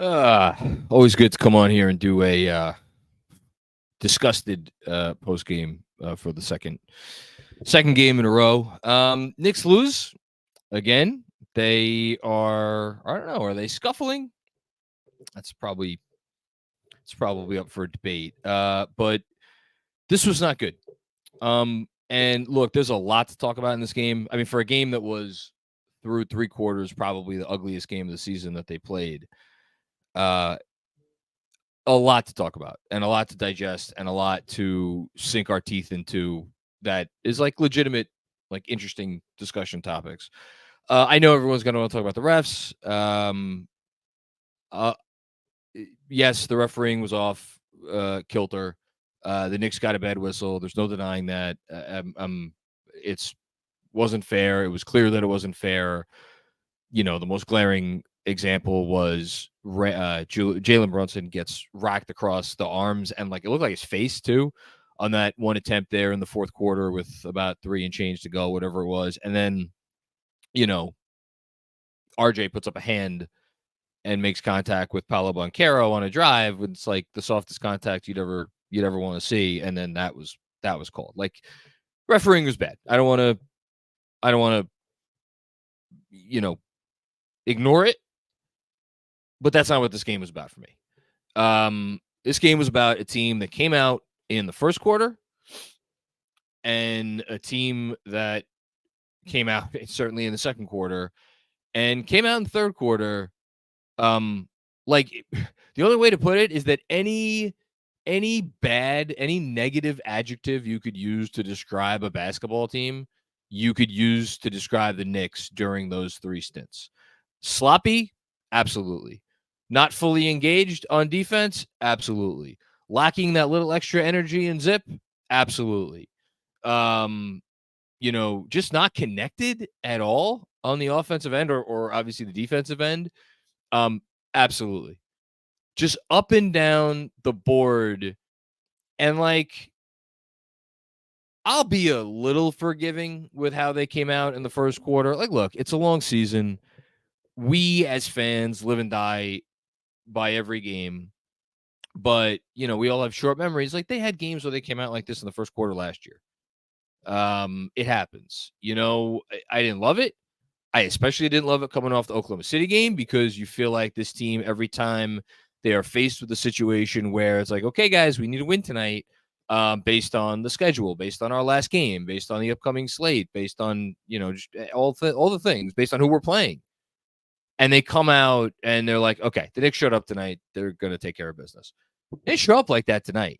Uh, Always good to come on here and do a disgusted post game for the second game in a row. Knicks lose again. They are, I don't know, are they scuffling? That's probably it's probably up for debate. But this was not good. And look, there's a lot to talk about in this game. I mean, for a game that was through three quarters, probably the ugliest game of the season that they played. Uh, a lot to talk about and a lot to digest and a lot to sink our teeth into that is like legitimate, like interesting discussion topics. I know everyone's going to want to talk about the refs. Uh, yes, the refereeing was off kilter. The Knicks got a bad whistle. There's no denying that. It's wasn't fair. It was clear that it wasn't fair. You know, the most glaring example was Jalen Brunson gets racked across the arms and like it looked like his face too on that one attempt there in the fourth quarter with about 3 and change to go, whatever it was. And then, you know, RJ puts up a hand and makes contact with Paolo Banchero on a drive. It's like the softest contact you'd ever want to see. And then that was called. Like refereeing was bad. I don't want to, you know, ignore it. But that's not what this game was about for me. This game was about a team that came out in the first quarter and a team that came out certainly in the second quarter and came out in the third quarter. Like the only way to put it is that any negative adjective you could use to describe a basketball team, you could use to describe the Knicks during those three stints. Sloppy, absolutely. Not fully engaged on defense, absolutely. Lacking that little extra energy and zip, absolutely. Just not connected at all on the offensive end or obviously the defensive end. Absolutely. Just up and down the board. And like, I'll be a little forgiving with how they came out in the first quarter. Like, look, it's a long season. We as fans live and die by every game. But, you know, we all have short memories. Like they had games where they came out like this in the first quarter last year. It happens. You know, I didn't love it. I especially didn't love it coming off the Oklahoma City game because you feel like this team, every time they are faced with a situation where it's like, okay, guys, we need to win tonight based on the schedule, based on our last game, based on the upcoming slate, based on, you know, just all the things, based on who we're playing. And they come out and they're like, okay, the Knicks showed up tonight. They're going to take care of business. They show up like that tonight.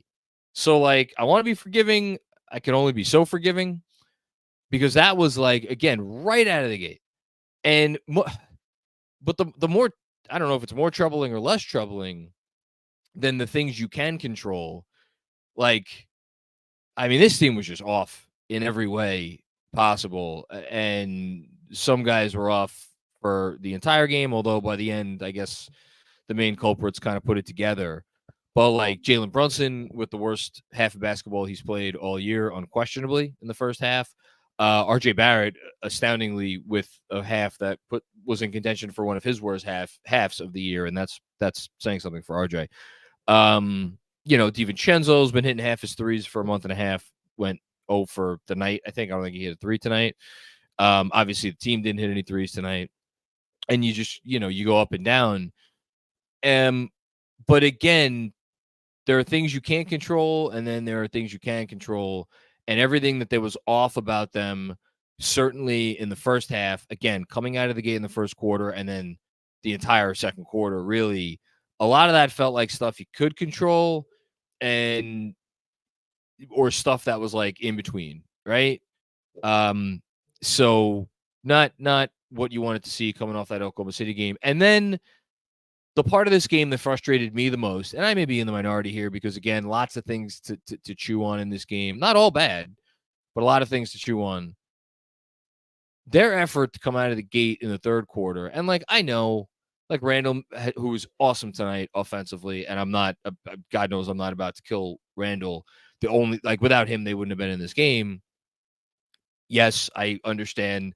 So, like, I want to be forgiving. I can only be so forgiving because that was, like, again, right out of the gate. And, but the more, I don't know if it's more troubling or less troubling than the things you can control. Like, I mean, this team was just off in every way possible. And some guys were off for the entire game, although by the end, I guess the main culprits kind of put it together. But like Jalen Brunson with the worst half of basketball he's played all year, unquestionably in the first half. RJ Barrett, astoundingly, with a half that was in contention for one of his worst halves of the year, and that's saying something for RJ. DiVincenzo's been hitting half his threes for a month and a half. Went 0 for the night. I don't think he hit a 3 tonight. Obviously, the team didn't hit any threes tonight. And you just, you go up and down. But again, there are things you can't control, and then there are things you can control. And everything that there was off about them, certainly in the first half, again, coming out of the gate in the first quarter, and then the entire second quarter, really, a lot of that felt like stuff you could control or stuff that was like in between, right? So not what you wanted to see coming off that Oklahoma City game. And then the part of this game that frustrated me the most, and I may be in the minority here because, again, lots of things to chew on in this game. Not all bad, but a lot of things to chew on. Their effort to come out of the gate in the third quarter. And, like, I know, like, Randall, who was awesome tonight offensively, and I'm not, God knows I'm not about to kill Randall. Without him, they wouldn't have been in this game. Yes, I understand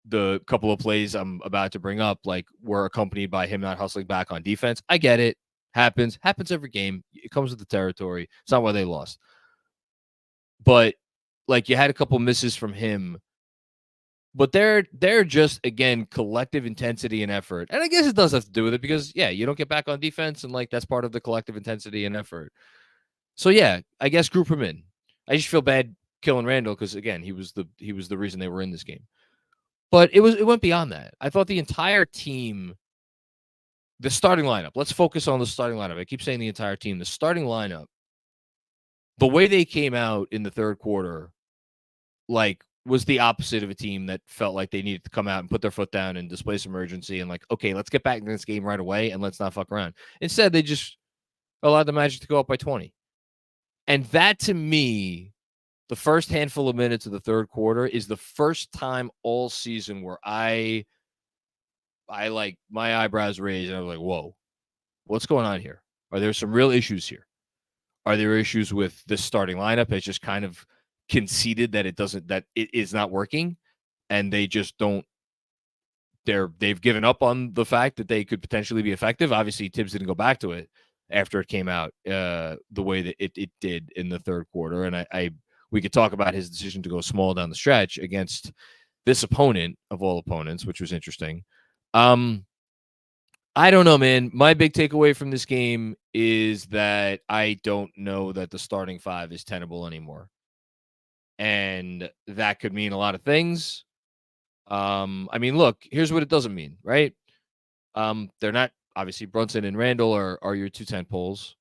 the couple of plays I'm about to bring up, like, were accompanied by him not hustling back on defense. I get it. Happens every game. It comes with the territory. It's not why they lost. But like, you had a couple misses from him. But they're just, again, collective intensity and effort. And I guess it does have to do with it because, yeah, you don't get back on defense, and like that's part of the collective intensity and effort. So yeah, I guess group him in. I just feel bad killing Randall because, again, he was the reason they were in this game. But it went beyond that. I thought the entire team, the starting lineup. Let's focus on the starting lineup. I keep saying the entire team. The starting lineup, the way they came out in the third quarter, like, was the opposite of a team that felt like they needed to come out and put their foot down and display some urgency and like, okay, let's get back in this game right away and let's not fuck around. Instead, they just allowed the Magic to go up by 20. And that, to me, the first handful of minutes of the third quarter is the first time all season where I like, my eyebrows raised and I was like, whoa, what's going on here? Are there some real issues here? Are there issues with the starting lineup? It's just kind of conceded that it is not working, and they just don't. They've given up on the fact that they could potentially be effective. Obviously, Tibs didn't go back to it after it came out the way that it did in the third quarter, and we could talk about his decision to go small down the stretch against this opponent of all opponents, which was interesting. I don't know, man. My big takeaway from this game is that I don't know that the starting five is tenable anymore. And that could mean a lot of things. I mean, look, here's what it doesn't mean, right? They're not, obviously, Brunson and Randall are your 2 poles.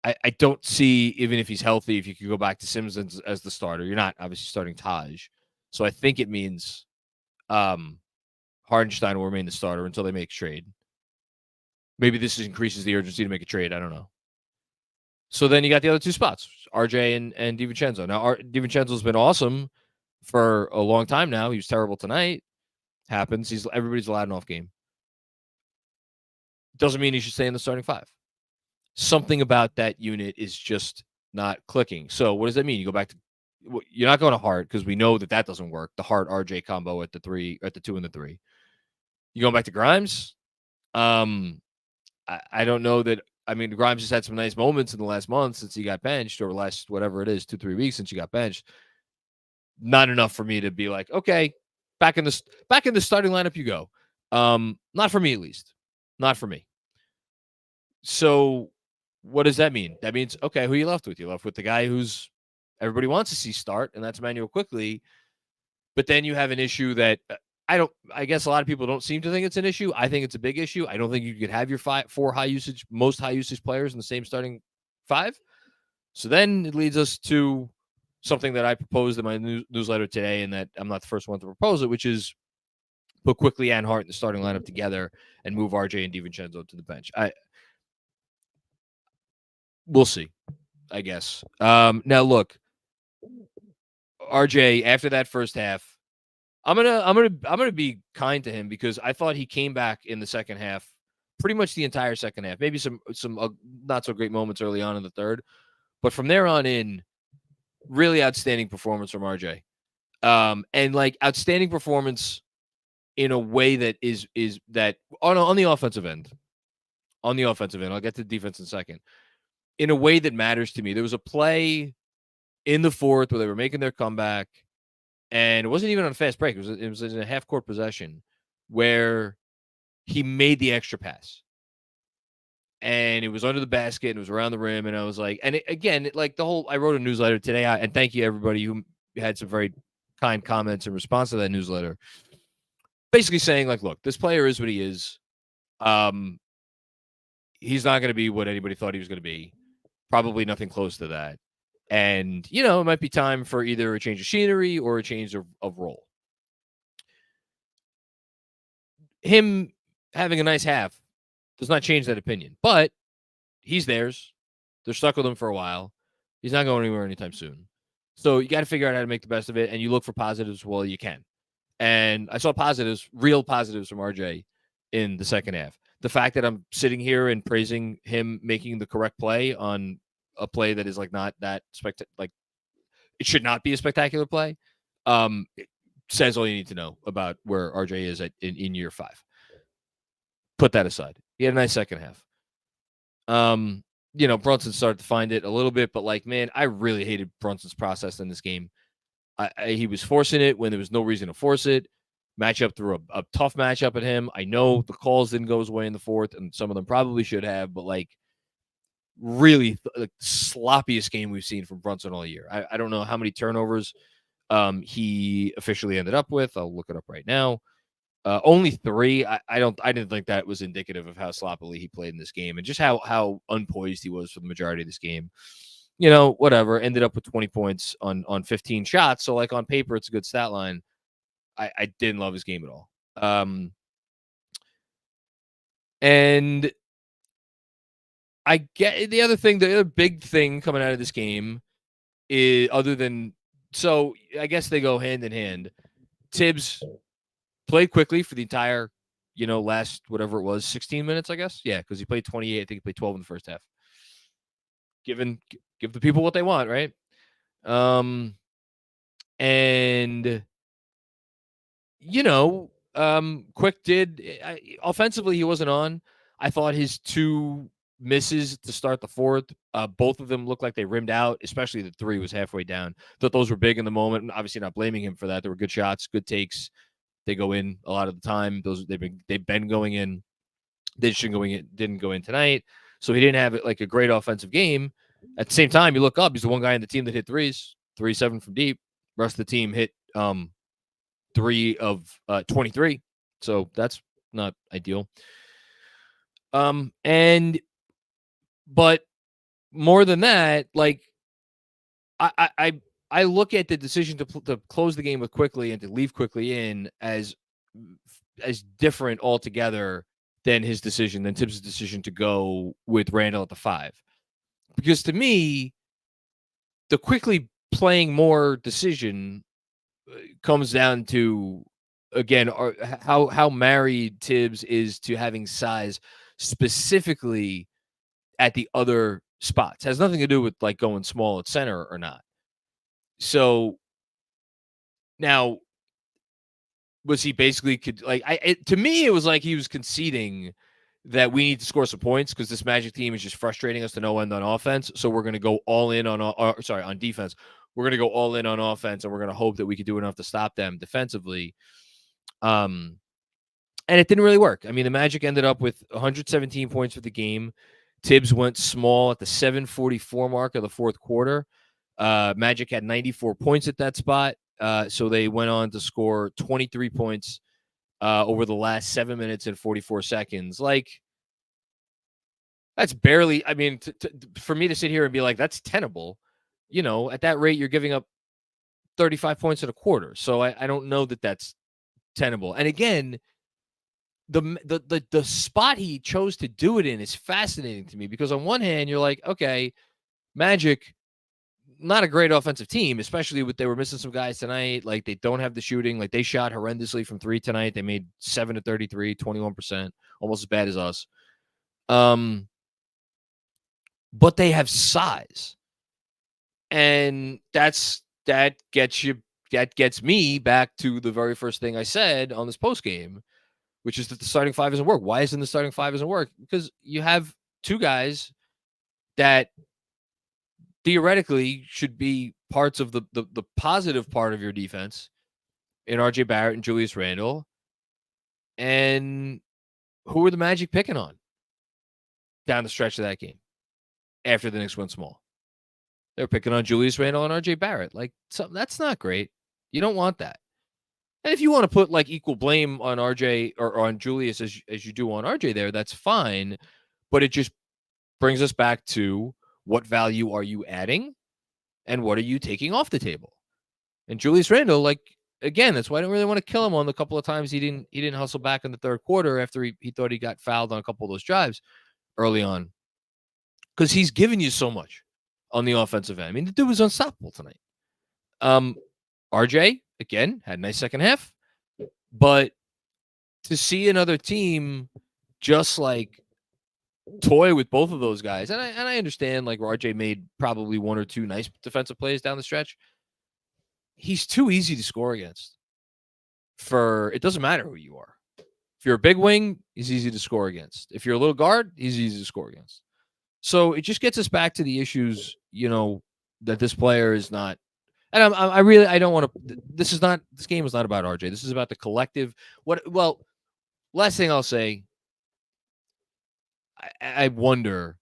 I don't see, even if he's healthy, if you could go back to Sims as the starter. You're not obviously starting Taj. So I think it means Hardenstein will remain the starter until they make a trade. Maybe this increases the urgency to make a trade. I don't know. So then you got the other 2 spots, RJ and DiVincenzo. Now, DiVincenzo's been awesome for a long time now. He was terrible tonight. Happens. Everybody's allowed an off game. Doesn't mean he should stay in the starting 5. Something about that unit is just not clicking. So what does that mean? You go back to, you're not going to Hart because we know that doesn't work. The Hart RJ combo at the 2 and the 3. You going back to Grimes? I don't know that. I mean, Grimes has had some nice moments in the last month since he got benched, or last, whatever it is, 2-3 weeks since he got benched. Not enough for me to be like, okay, back in the starting lineup you go. Not for me, at least. Not for me. So what does that mean? That means, okay, who you left with? You left with the guy who's everybody wants to see start, and that's Emanuel Quickley. But then you have an issue that I guess a lot of people don't seem to think it's an issue. I think it's a big issue. I don't think you could have your 4 most high usage players in the same starting 5. So then it leads us to something that I proposed in my newsletter today, and that I'm not the first one to propose it, which is put Quickley and Hart in the starting lineup together and move RJ and DiVincenzo to the bench. We'll see, I guess. Now look, RJ, after that first half, I'm gonna be kind to him because I thought he came back in the second half, pretty much the entire second half. Maybe some not so great moments early on in the third, but from there on in, really outstanding performance from RJ, and like outstanding performance in a way that is that on the offensive end. On the offensive end, I'll get to defense in a second. In a way that matters to me, there was a play in the fourth where they were making their comeback. And it wasn't even on a fast break. It was in a half-court possession where he made the extra pass. And it was under the basket, and it was around the rim, and I was like, and I wrote a newsletter today, and thank you everybody who had some very kind comments in response to that newsletter. Basically saying, like, look, this player is what he is. He's not going to be what anybody thought he was going to be. Probably nothing close to that. And, it might be time for either a change of scenery or a change of role. Him having a nice half does not change that opinion. But he's theirs. They're stuck with him for a while. He's not going anywhere anytime soon. So you got to figure out how to make the best of it, and you look for positives while you can. And I saw real positives from RJ in the second half. The fact that I'm sitting here and praising him making the correct play on a play that is like not that it should not be a spectacular play. says all you need to know about where RJ is in year 5. Put that aside. He had a nice second half. Brunson started to find it a little bit, but man, I really hated Brunson's process in this game. He was forcing it when there was no reason to force it. Matchup threw a tough matchup at him. I know the calls didn't go his way in the fourth, and some of them probably should have, but really the sloppiest game we've seen from Brunson all year. I don't know how many turnovers he officially ended up with. I'll look it up right now. Only 3. I didn't think that was indicative of how sloppily he played in this game and just how unpoised he was for the majority of this game. Whatever. Ended up with 20 points on 15 shots. So on paper, it's a good stat line. I didn't love his game at all. And I get the other big thing coming out of this game is I guess they go hand in hand. Tibs played quickly for the entire, last whatever it was, 16 minutes, I guess. Yeah, because he played 28. I think he played 12 in the first half. Give the people what they want, right? And Quick did offensively. He wasn't on. I thought his 2 misses to start the fourth, both of them looked like they rimmed out. Especially the 3 was halfway down. Thought those were big in the moment. And obviously, not blaming him for that. There were good shots, good takes. They go in a lot of the time. They've been going in. They didn't go in tonight. So he didn't have a great offensive game. At the same time, you look up. He's the one guy in the team that hit threes, 3-7 from deep. The rest of the team hit 3 of 23. So that's not ideal. But more than that, I look at the decision to close the game with Quickley and to leave Quickley in as different altogether than Tibs' decision to go with Randall at the 5. Because to me, the Quickley playing more decision comes down to, again, how married Tibs is to having size specifically at the other spots. It has nothing to do with going small at center or not. So now, was he basically to me, it was like he was conceding that we need to score some points because this Magic team is just frustrating us to no end on offense. So we're going to go all in on defense. We're going to go all in on offense, and we're going to hope that we can do enough to stop them defensively. And it didn't really work. I mean, the Magic ended up with 117 points for the game. Tibs went small at the 7:44 mark of the fourth quarter. Magic had 94 points at that spot. So they went on to score 23 points over the last 7 minutes and 44 seconds. That's barely, I mean, for me to sit here and be like, that's tenable. At that rate, you're giving up 35 points in a quarter. So I don't know that that's tenable. And again, the spot he chose to do it in is fascinating to me because on one hand, you're like, okay, Magic, not a great offensive team, especially they were missing some guys tonight. They don't have the shooting. They shot horrendously from 3 tonight. They made 7 to 33, 21%, almost as bad as us. But they have size. And that gets me back to the very first thing I said on this postgame, which is that the starting 5 doesn't work. Why isn't the starting 5 doesn't work? Because you have 2 guys that theoretically should be parts of the positive part of your defense in RJ Barrett and Julius Randle. And who were the Magic picking on down the stretch of that game after the Knicks went small? They're picking on Julius Randle and RJ Barrett. That's not great. You don't want that. And if you want to put equal blame on RJ or on Julius as you do on RJ there, that's fine. But it just brings us back to what value are you adding and what are you taking off the table? And Julius Randle, again, that's why I don't really want to kill him on the couple of times he didn't hustle back in the third quarter after he thought he got fouled on a couple of those drives early on. Because he's given you so much on the offensive end. I mean, the dude was unstoppable tonight. RJ, again, had a nice second half. But to see another team just toy with both of those guys, and I understand RJ made probably 1 or 2 nice defensive plays down the stretch. He's too easy to score against. it doesn't matter who you are. If you're a big wing, he's easy to score against. If you're a little guard, he's easy to score against. So it just gets us back to the issues, that this player is not. And I don't want to. This game is not about RJ. This is about the collective. Last thing I'll say, I wonder,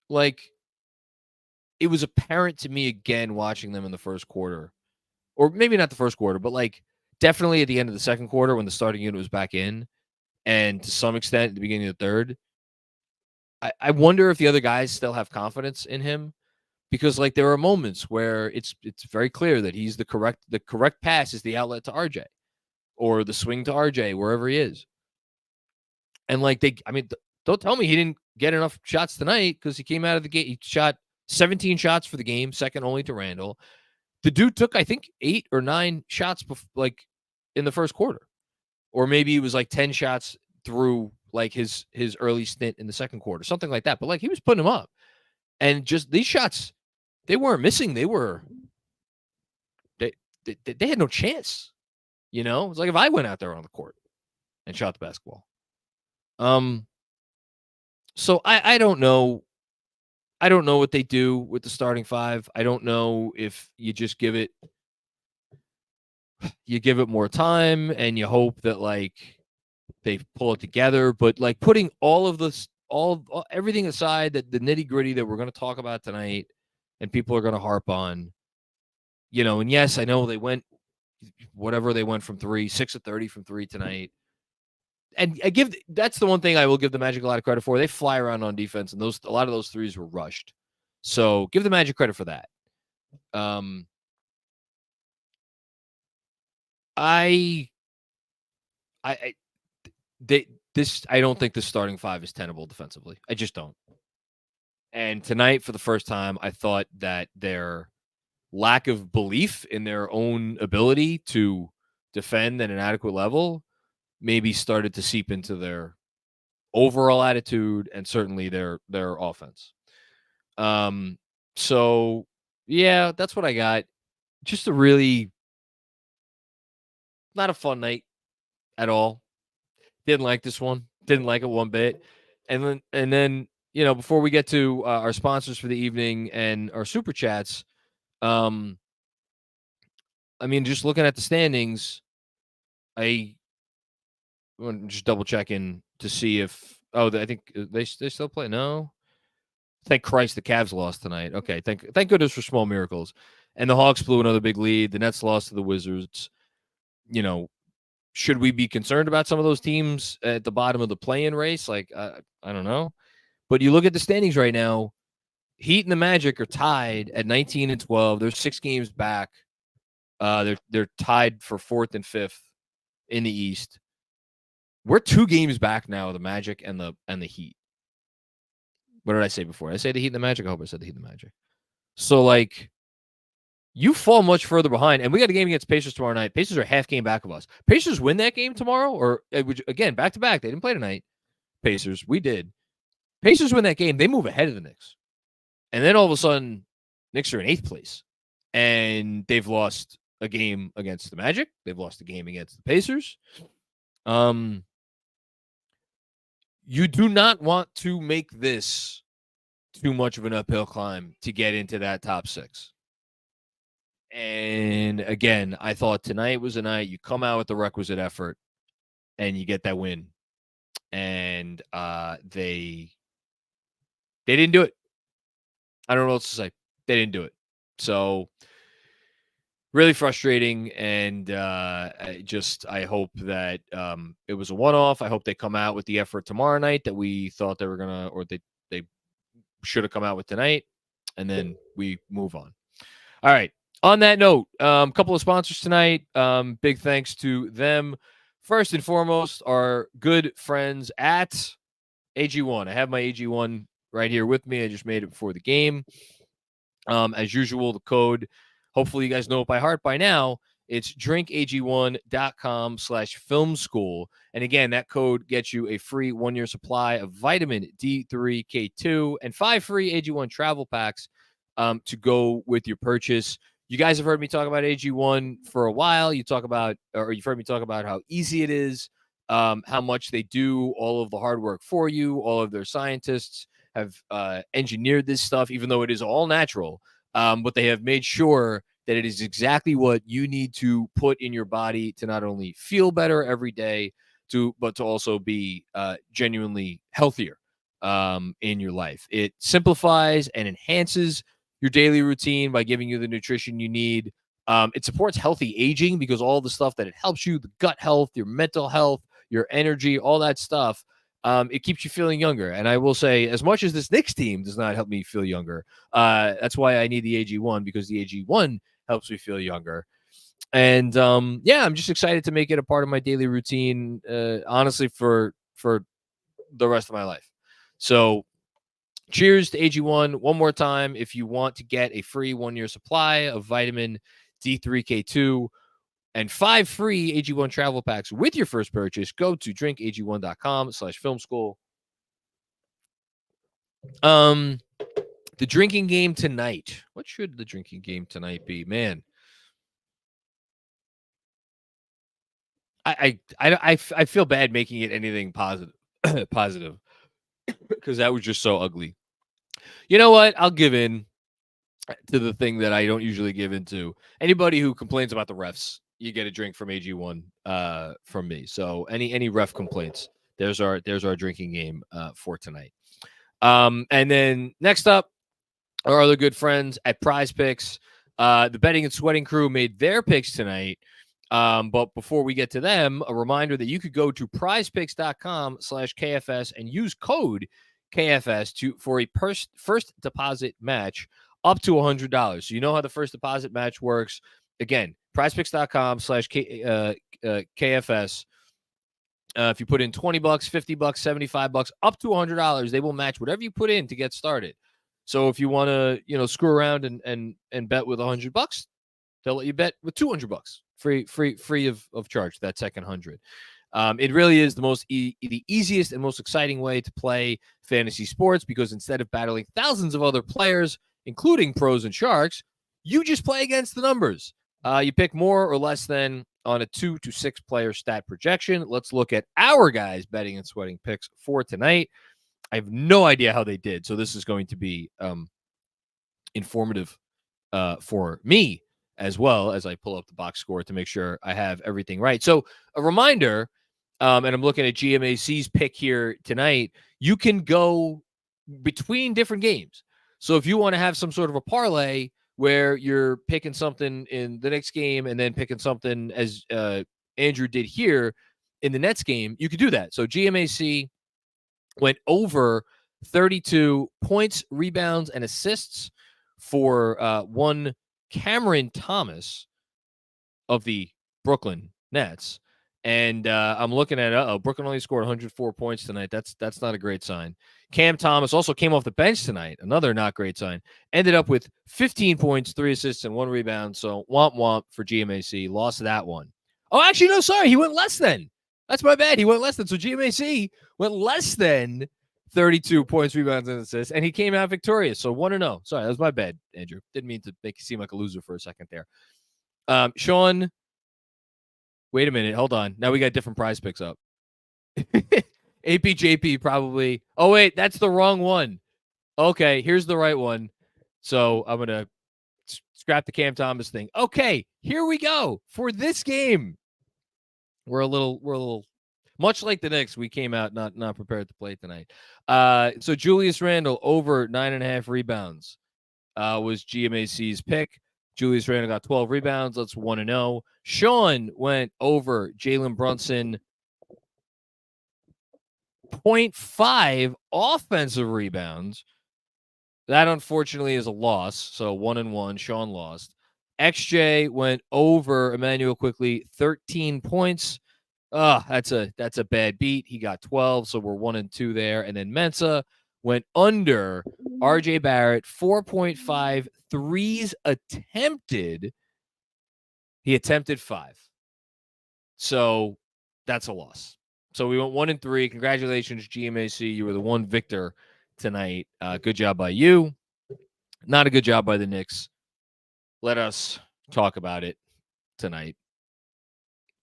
it was apparent to me again watching them in the first quarter, or maybe not the first quarter, but definitely at the end of the second quarter when the starting unit was back in, and to some extent at the beginning of the third. I wonder if the other guys still have confidence in him, because there are moments where it's very clear that he's the correct pass is the outlet to RJ, or the swing to RJ wherever he is. And don't tell me he didn't get enough shots tonight, because he came out of the gate. He shot 17 shots for the game, second only to Randall. The dude took, I think, 8 or 9 shots in the first quarter, or maybe it was 10 shots through his early stint in the second quarter, something like that. But he was putting them up, and just these shots, they weren't missing. They had no chance. It's like if I went out there on the court and shot the basketball. So I don't know. I don't know what they do with the starting five. I don't know if you just give it more time and you hope that they pull it together. But putting all of this, everything aside, that the nitty gritty that we're going to talk about tonight, and people are going to harp on, and yes, I know they went from 3, 6 of 30 from 3 tonight. And that's the one thing I will give the Magic a lot of credit for. They fly around on defense, and a lot of those threes were rushed. So give the Magic credit for that. I don't think this starting five is tenable defensively. I just don't. And tonight, for the first time, I thought that their lack of belief in their own ability to defend at an adequate level maybe started to seep into their overall attitude and certainly their offense. So yeah, that's what I got. Just a really not a fun night at all. Didn't like this one. Didn't like it one bit. And then before we get to our sponsors for the evening and our super chats, just looking at the standings, I'm just double checking to see if I think they still play. No, thank Christ the Cavs lost tonight. Okay, thank goodness for small miracles. And the Hawks blew another big lead. The Nets lost to the Wizards. Should we be concerned about some of those teams at the bottom of the play-in race? I don't know. But you look at the standings right now, Heat and the Magic are tied at 19 and 12. They're 6 games back. They're tied for 4th and 5th in the East. We're 2 games back now, the Magic and the Heat. What did I say before? Did I say the Heat and the Magic? I hope I said the Heat and the Magic. So, you fall much further behind. And we got a game against Pacers tomorrow night. Pacers are half game back of us. Pacers win that game tomorrow, or again, back-to-back. They didn't play tonight. Pacers, we did. Pacers win that game. They move ahead of the Knicks. And then all of a sudden, Knicks are in 8th place. And they've lost a game against the Magic. They've lost a game against the Pacers. You do not want to make this too much of an uphill climb to get into that top 6. And again, I thought tonight was a night you come out with the requisite effort and you get that win. And they didn't do it. I don't know what else to say. They didn't do it. So really frustrating. And I hope that it was a one-off. I hope they come out with the effort tomorrow night that we thought they were going to, or they should have come out with tonight. And then we move on. All right. On that note, a couple of sponsors tonight. Big thanks to them. First and foremost, our good friends at AG1. I have my AG1 right here with me. I just made it before the game. As usual, the code, hopefully you guys know it by heart by now. It's drinkag1.com/film school. And again, that code gets you a free 1-year supply of vitamin D3, K2, and 5 free AG1 travel packs to go with your purchase. You guys have heard me talk about AG1 for a while. You've heard me talk about how easy it is, how much they do all of the hard work for you. All of their scientists have engineered this stuff, even though it is all natural. But they have made sure that it is exactly what you need to put in your body to not only feel better every day, but to also be genuinely healthier in your life. It simplifies and enhances your daily routine by giving you the nutrition you need. It supports healthy aging because all the stuff that it helps you, the gut health, your mental health, your energy, all that stuff, it keeps you feeling younger. And I will say, as much as this Knicks team does not help me feel younger, that's why I need the AG1, because the AG1 helps me feel younger. And I'm just excited to make it a part of my daily routine, honestly, for the rest of my life. So cheers to AG1 one more time. If you want to get a free 1-year supply of vitamin D3K2 and 5 free AG1 travel packs with your first purchase, go to drinkag1.com/film school. The drinking game tonight. What should the drinking game tonight be? Man, I feel bad making it anything positive, because that was just so ugly. You know what? I'll give in to the thing that I don't usually give into. Anybody who complains about the refs, you get a drink from AG1 from me. So any ref complaints, there's our drinking game for tonight. And then next up, our other good friends at Prize Picks. The betting and sweating crew made their picks tonight. But before we get to them, a reminder that you could go to prizepicks.com/KFS and use code KFS for a first deposit match up to $100. So you know how the first deposit match works. Again, prizepicks.com/KFS. If you put in $20, $50, $75, up to $100, they will match whatever you put in to get started. So if you want to, screw around and bet with $100, they'll let you bet with $200, free of charge, that second 100. It really is the easiest and most exciting way to play fantasy sports, because instead of battling thousands of other players, including pros and sharks, you just play against the numbers. You pick more or less than on a 2 to 6 player stat projection. Let's look at our guys' betting and sweating picks for tonight. I have no idea how they did, so this is going to be informative for me, as well as I pull up the box score to make sure I have everything right. So a reminder, and I'm looking at GMAC's pick here tonight, you can go between different games. So if you want to have some sort of a parlay where you're picking something in the next game and then picking something, as Andrew did here in the Nets game, you could do that. So GMAC went over 32 points, rebounds, and assists for one Cameron Thomas of the Brooklyn Nets. And I'm looking at Brooklyn only scored 104 points tonight. That's not a great sign. Cam Thomas also came off the bench tonight. Another not great sign. Ended up with 15 points, 3 assists, and 1 rebound. So womp womp for GMAC. Lost that one. Oh, actually, no, sorry. He went less than. That's my bad. He went less than. So GMAC went less than 32 points, rebounds, and assists, and he came out victorious. So 1-0. Sorry, that was my bad, Andrew. Didn't mean to make you seem like a loser for a second there. Sean, wait a minute. Hold on. Now we got different prize picks up. APJP probably. Oh, wait, that's the wrong one. Okay, here's the right one. So I'm going to scrap the Cam Thomas thing. Okay, here we go for this game. We're a little much like the Knicks. We came out not prepared to play tonight. So Julius Randle over 9.5 rebounds was GMAC's pick. Julius Randle got 12 rebounds. That's 1-0. Sean went over Jalen Brunson 0.5 offensive rebounds. That unfortunately is a loss. So 1-1. Sean lost. XJ went over Emanuel Quickley 13 points. That's a bad beat. He got 12, so we're 1-2 there. And then Mensa went under RJ Barrett 4.5 threes attempted. He attempted 5. So that's a loss. So we went 1-3. Congratulations, GMAC. You were the one victor tonight. Good job by you. Not a good job by the Knicks. let us talk about it tonight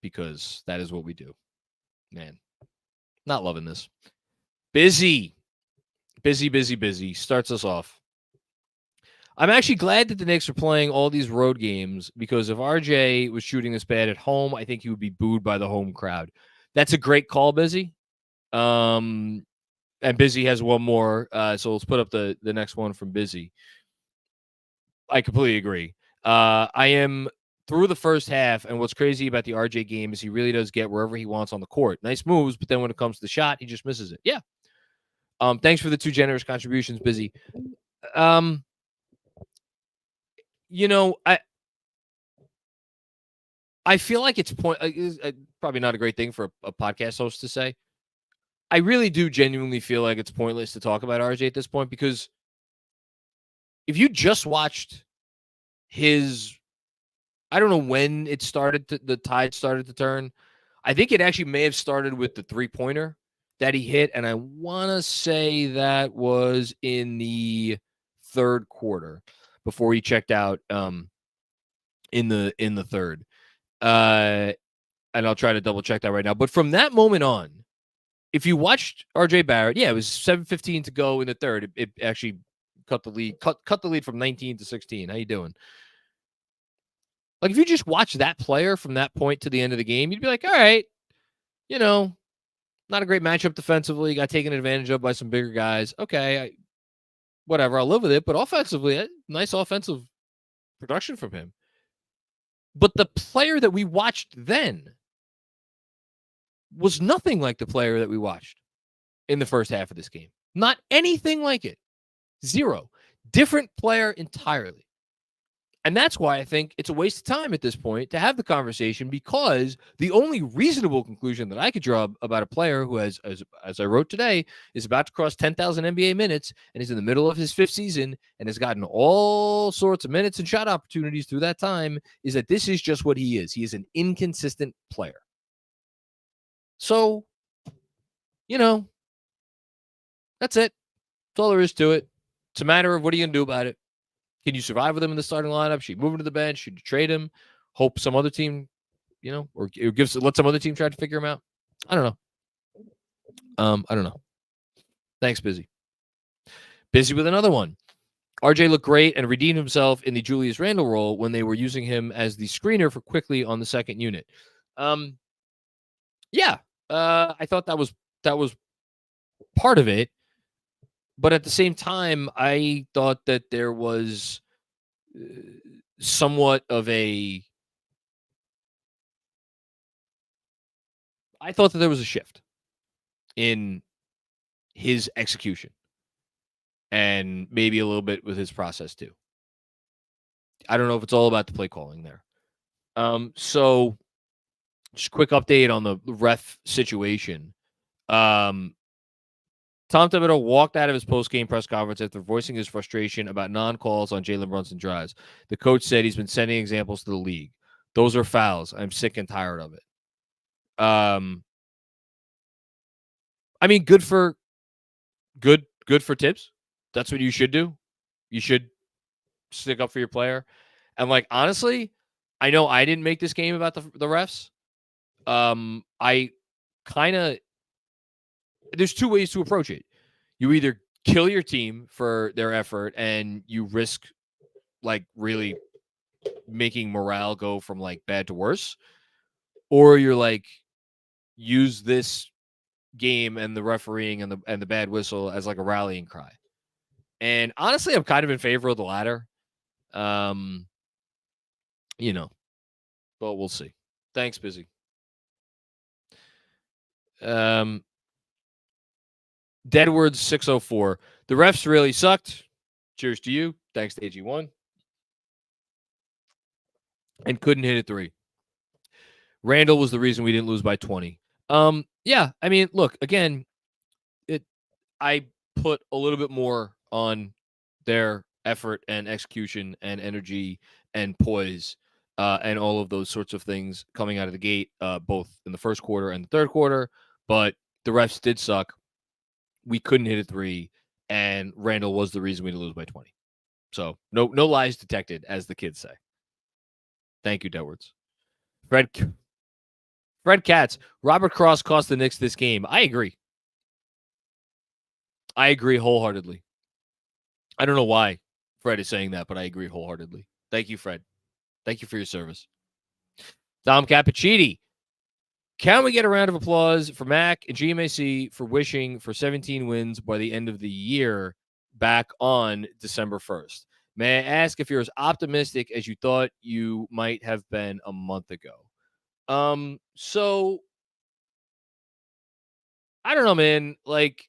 because that is what we do. Man, not loving this. Busy. Starts us off. I'm actually glad that the Knicks are playing all these road games because if RJ was shooting this bad at home, I think he would be booed by the home crowd. That's a great call, Busy. And Busy has one more, so let's put up the next one from Busy. I completely agree. I am through the first half, and what's crazy about the RJ game is he really does get wherever he wants on the court. Nice moves, but then when it comes to the shot, he just misses it. Yeah. Thanks for the 2 generous contributions, Busy. You know, I feel like it's probably not a great thing for a podcast host to say. I really do genuinely feel like it's pointless to talk about RJ at this point because if you just watched his, I don't know when it started, the tide started to turn. I think it actually may have started with the 3-pointer that he hit, and I want to say that was in the third quarter before he checked out in the third. And I'll try to double check that right now. But from that moment on, if you watched RJ Barrett, yeah, it was 7:15 to go in the third. It actually cut the lead, cut the lead from 19 to 16. How you doing? Like if you just watch that player from that point to the end of the game, you'd be like, all right, you know, not a great matchup defensively. Got taken advantage of by some bigger guys. Okay, whatever. I'll live with it. But offensively, nice offensive production from him. But the player that we watched then was nothing like the player that we watched in the first half of this game. Not anything like it. Zero. Different player entirely. And that's why I think it's a waste of time at this point to have the conversation because the only reasonable conclusion that I could draw about a player who has, as I wrote today, is about to cross 10,000 NBA minutes and is in the middle of his 5th season and has gotten all sorts of minutes and shot opportunities through that time is that this is just what he is. He is an inconsistent player. So, that's it. That's all there is to it. It's a matter of what are you going to do about it? Can you survive with him in the starting lineup? Should you move him to the bench? Should you trade him? Hope some other team, or let some other team try to figure him out? I don't know. Thanks, Busy. Busy with another one. RJ looked great and redeemed himself in the Julius Randle role when they were using him as the screener for Quickley on the second unit. Yeah, I thought that was part of it. But at the same time, I thought that there was somewhat of a... I thought that there was a shift in his execution and maybe a little bit with his process too. I don't know if it's all about the play calling there. So just a quick update on the ref situation. Tom Thibodeau walked out of his post-game press conference after voicing his frustration about non-calls on Jalen Brunson drives. The coach said he's been sending examples to the league. Those are fouls. I'm sick and tired of it. I mean, good for Tibs. That's what you should do. You should stick up for your player. And honestly, I know I didn't make this game about the refs. I kind of... There's 2 ways to approach it. You either kill your team for their effort and you risk really making morale go from bad to worse, or you're use this game and the refereeing and the bad whistle as a rallying cry. And honestly, I'm kind of in favor of the latter. But we'll see. Thanks, Busy. Deadwoods 604. The refs really sucked. Cheers to you. Thanks to AG1. And couldn't hit a 3. Randall was the reason we didn't lose by 20. Yeah, I mean, look, again, I put a little bit more on their effort and execution and energy and poise and all of those sorts of things coming out of the gate, both in the first quarter and the third quarter. But the refs did suck. We couldn't hit a 3, and Randall was the reason we didn't lose by 20. So no lies detected, as the kids say. Thank you, Detwards. Fred Katz. Robert Cross cost the Knicks this game. I agree. I agree wholeheartedly. I don't know why Fred is saying that, but I agree wholeheartedly. Thank you, Fred. Thank you for your service. Dom Cappuccini. Can we get a round of applause for Mac and GMAC for wishing for 17 wins by the end of the year back on December 1st? May I ask if you're as optimistic as you thought you might have been a month ago? So I don't know, man. Like,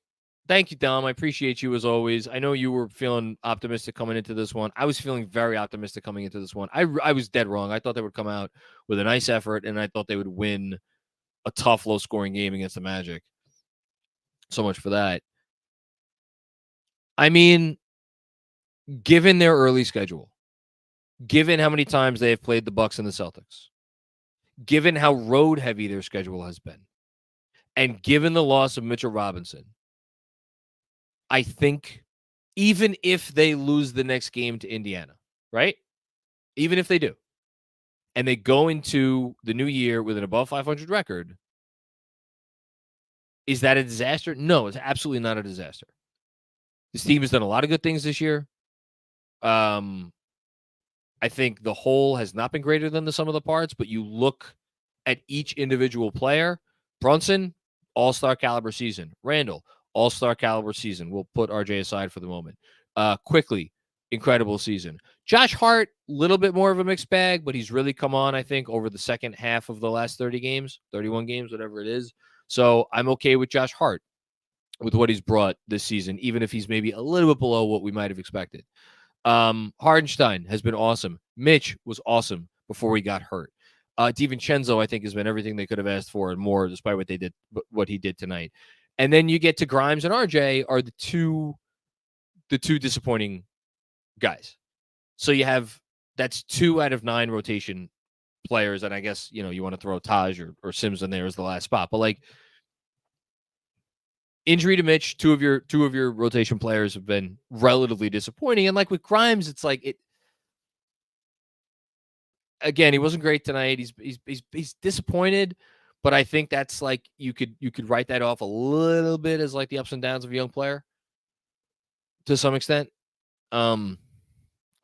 thank you, Dom. I appreciate you as always. I know you were feeling optimistic coming into this one. I was feeling very optimistic coming into this one. I was dead wrong. I thought they would come out with a nice effort, and I thought they would win a tough, low-scoring game against the Magic. So much for that. I mean, given their early schedule, given how many times they have played the Bucks and the Celtics, given how road-heavy their schedule has been, and given the loss of Mitchell Robinson, I think even if they lose the next game to Indiana, right? Even if they do, and they go into the new year with an above 500 record, is that a disaster? No, it's absolutely not a disaster. This team has done a lot of good things this year. I think the whole has not been greater than the sum of the parts, but you look at each individual player. Brunson, all-star caliber season. Randall, all-star caliber season. We'll put RJ aside for the moment. Quickley, incredible season. Josh Hart, a little bit more of a mixed bag, but he's really come on, I think, over the second half of the last 30 games, 31 games, whatever it is. So I'm okay with Josh Hart, with what he's brought this season, even if he's maybe a little bit below what we might have expected. Hardenstein has been awesome. Mitch was awesome before he got hurt. DiVincenzo, I think, has been everything they could have asked for and more, despite what he did tonight. And then you get to Grimes and RJ are the two disappointing guys. So you have, that's 2 out of 9 rotation players, and I guess you want to throw Taj or Sims in there as the last spot, but like, injury to Mitch, two of your rotation players have been relatively disappointing, and like with Grimes, it's like it. Again, he wasn't great tonight. He's disappointed, but I think that's like you could write that off a little bit as like the ups and downs of a young player to some extent.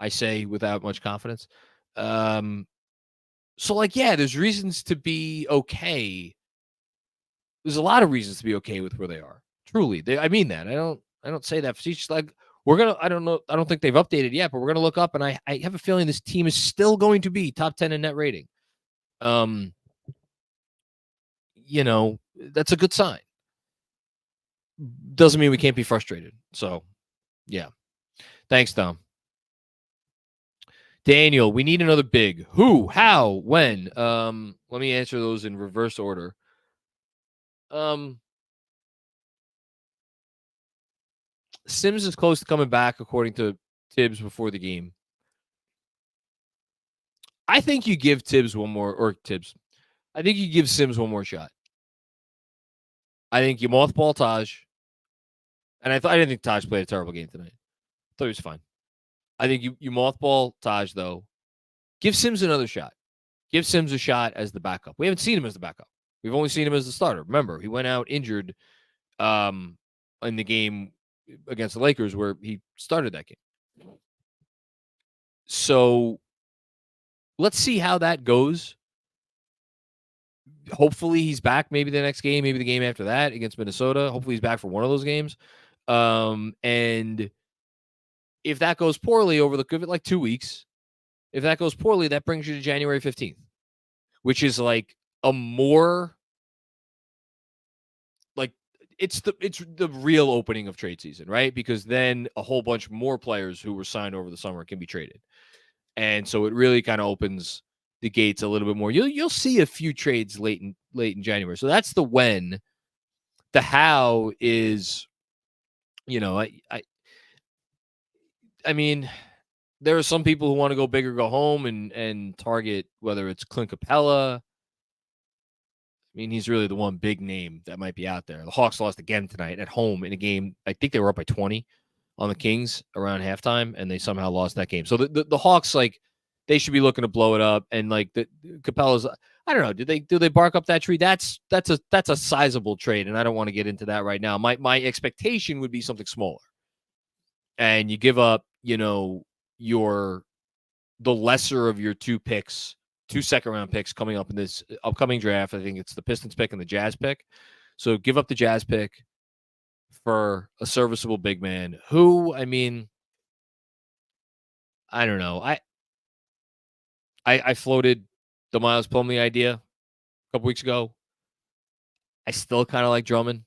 I say without much confidence. So like, yeah, there's reasons to be okay. There's a lot of reasons to be okay with where they are. Truly, I mean that. I don't say that facetious. Like I don't know. I don't think they've updated yet, but we're gonna look up, and I have a feeling this team is still going to be top 10 in net rating. That's a good sign. Doesn't mean we can't be frustrated. So, yeah. Thanks, Dom. Daniel, we need another big. Who? How? When? Let me answer those in reverse order. Sims is close to coming back, according to Tibs before the game. I think you give Tibs one more, or Tibs. I think you give Sims one more shot. I think you mothball Taj. And I didn't think Taj played a terrible game tonight. I thought he was fine. I think you mothball Taj, though. Give Sims another shot. Give Sims a shot as the backup. We haven't seen him as the backup. We've only seen him as the starter. Remember, he went out injured in the game against the Lakers where he started that game. So let's see how that goes. Hopefully he's back maybe the next game, maybe the game after that against Minnesota. Hopefully he's back for one of those games. And if that goes poorly give it like 2 weeks. If that goes poorly, that brings you to January 15th, which is like a more like it's the real opening of trade season, right? Because then a whole bunch more players who were signed over the summer can be traded. And so it really kind of opens the gates a little bit more. You'll see a few trades late in January. So that's the when. The how is, I mean, there are some people who want to go big or go home and target whether it's Clint Capella. I mean, he's really the one big name that might be out there. The Hawks lost again tonight at home in a game. I think they were up by 20 on the Kings around halftime, and they somehow lost that game. So the Hawks, like, they should be looking to blow it up. And like the Capella's, I don't know, do they bark up that tree? That's a sizable trade, and I don't want to get into that right now. My expectation would be something smaller, and you give up, the lesser of your two second-round picks coming up in this upcoming draft. I think it's the Pistons pick and the Jazz pick. So give up the Jazz pick for a serviceable big man who, I mean, I don't know. I floated the Miles Plumlee idea a couple weeks ago. I still kind of like Drummond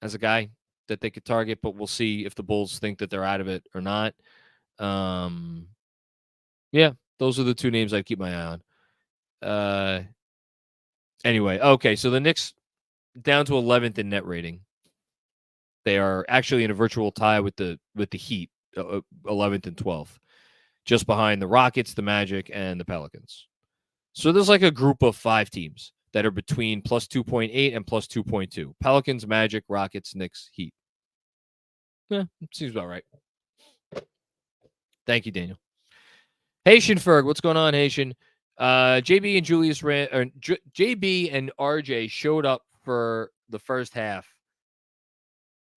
as a guy that they could target, but we'll see if the Bulls think that they're out of it or not. Yeah, those are the two names I'd keep my eye on. Anyway, okay, so the Knicks down to 11th in net rating. They are actually in a virtual tie with the Heat, 11th and 12th, just behind the Rockets, the Magic, and the Pelicans. So there's like a group of 5 teams that are between plus 2.8 and plus 2.2. Pelicans, Magic, Rockets, Knicks, Heat. Yeah, seems about right. Thank you, Daniel. Haitian Ferg, what's going on, Haitian? JB and RJ showed up for the first half.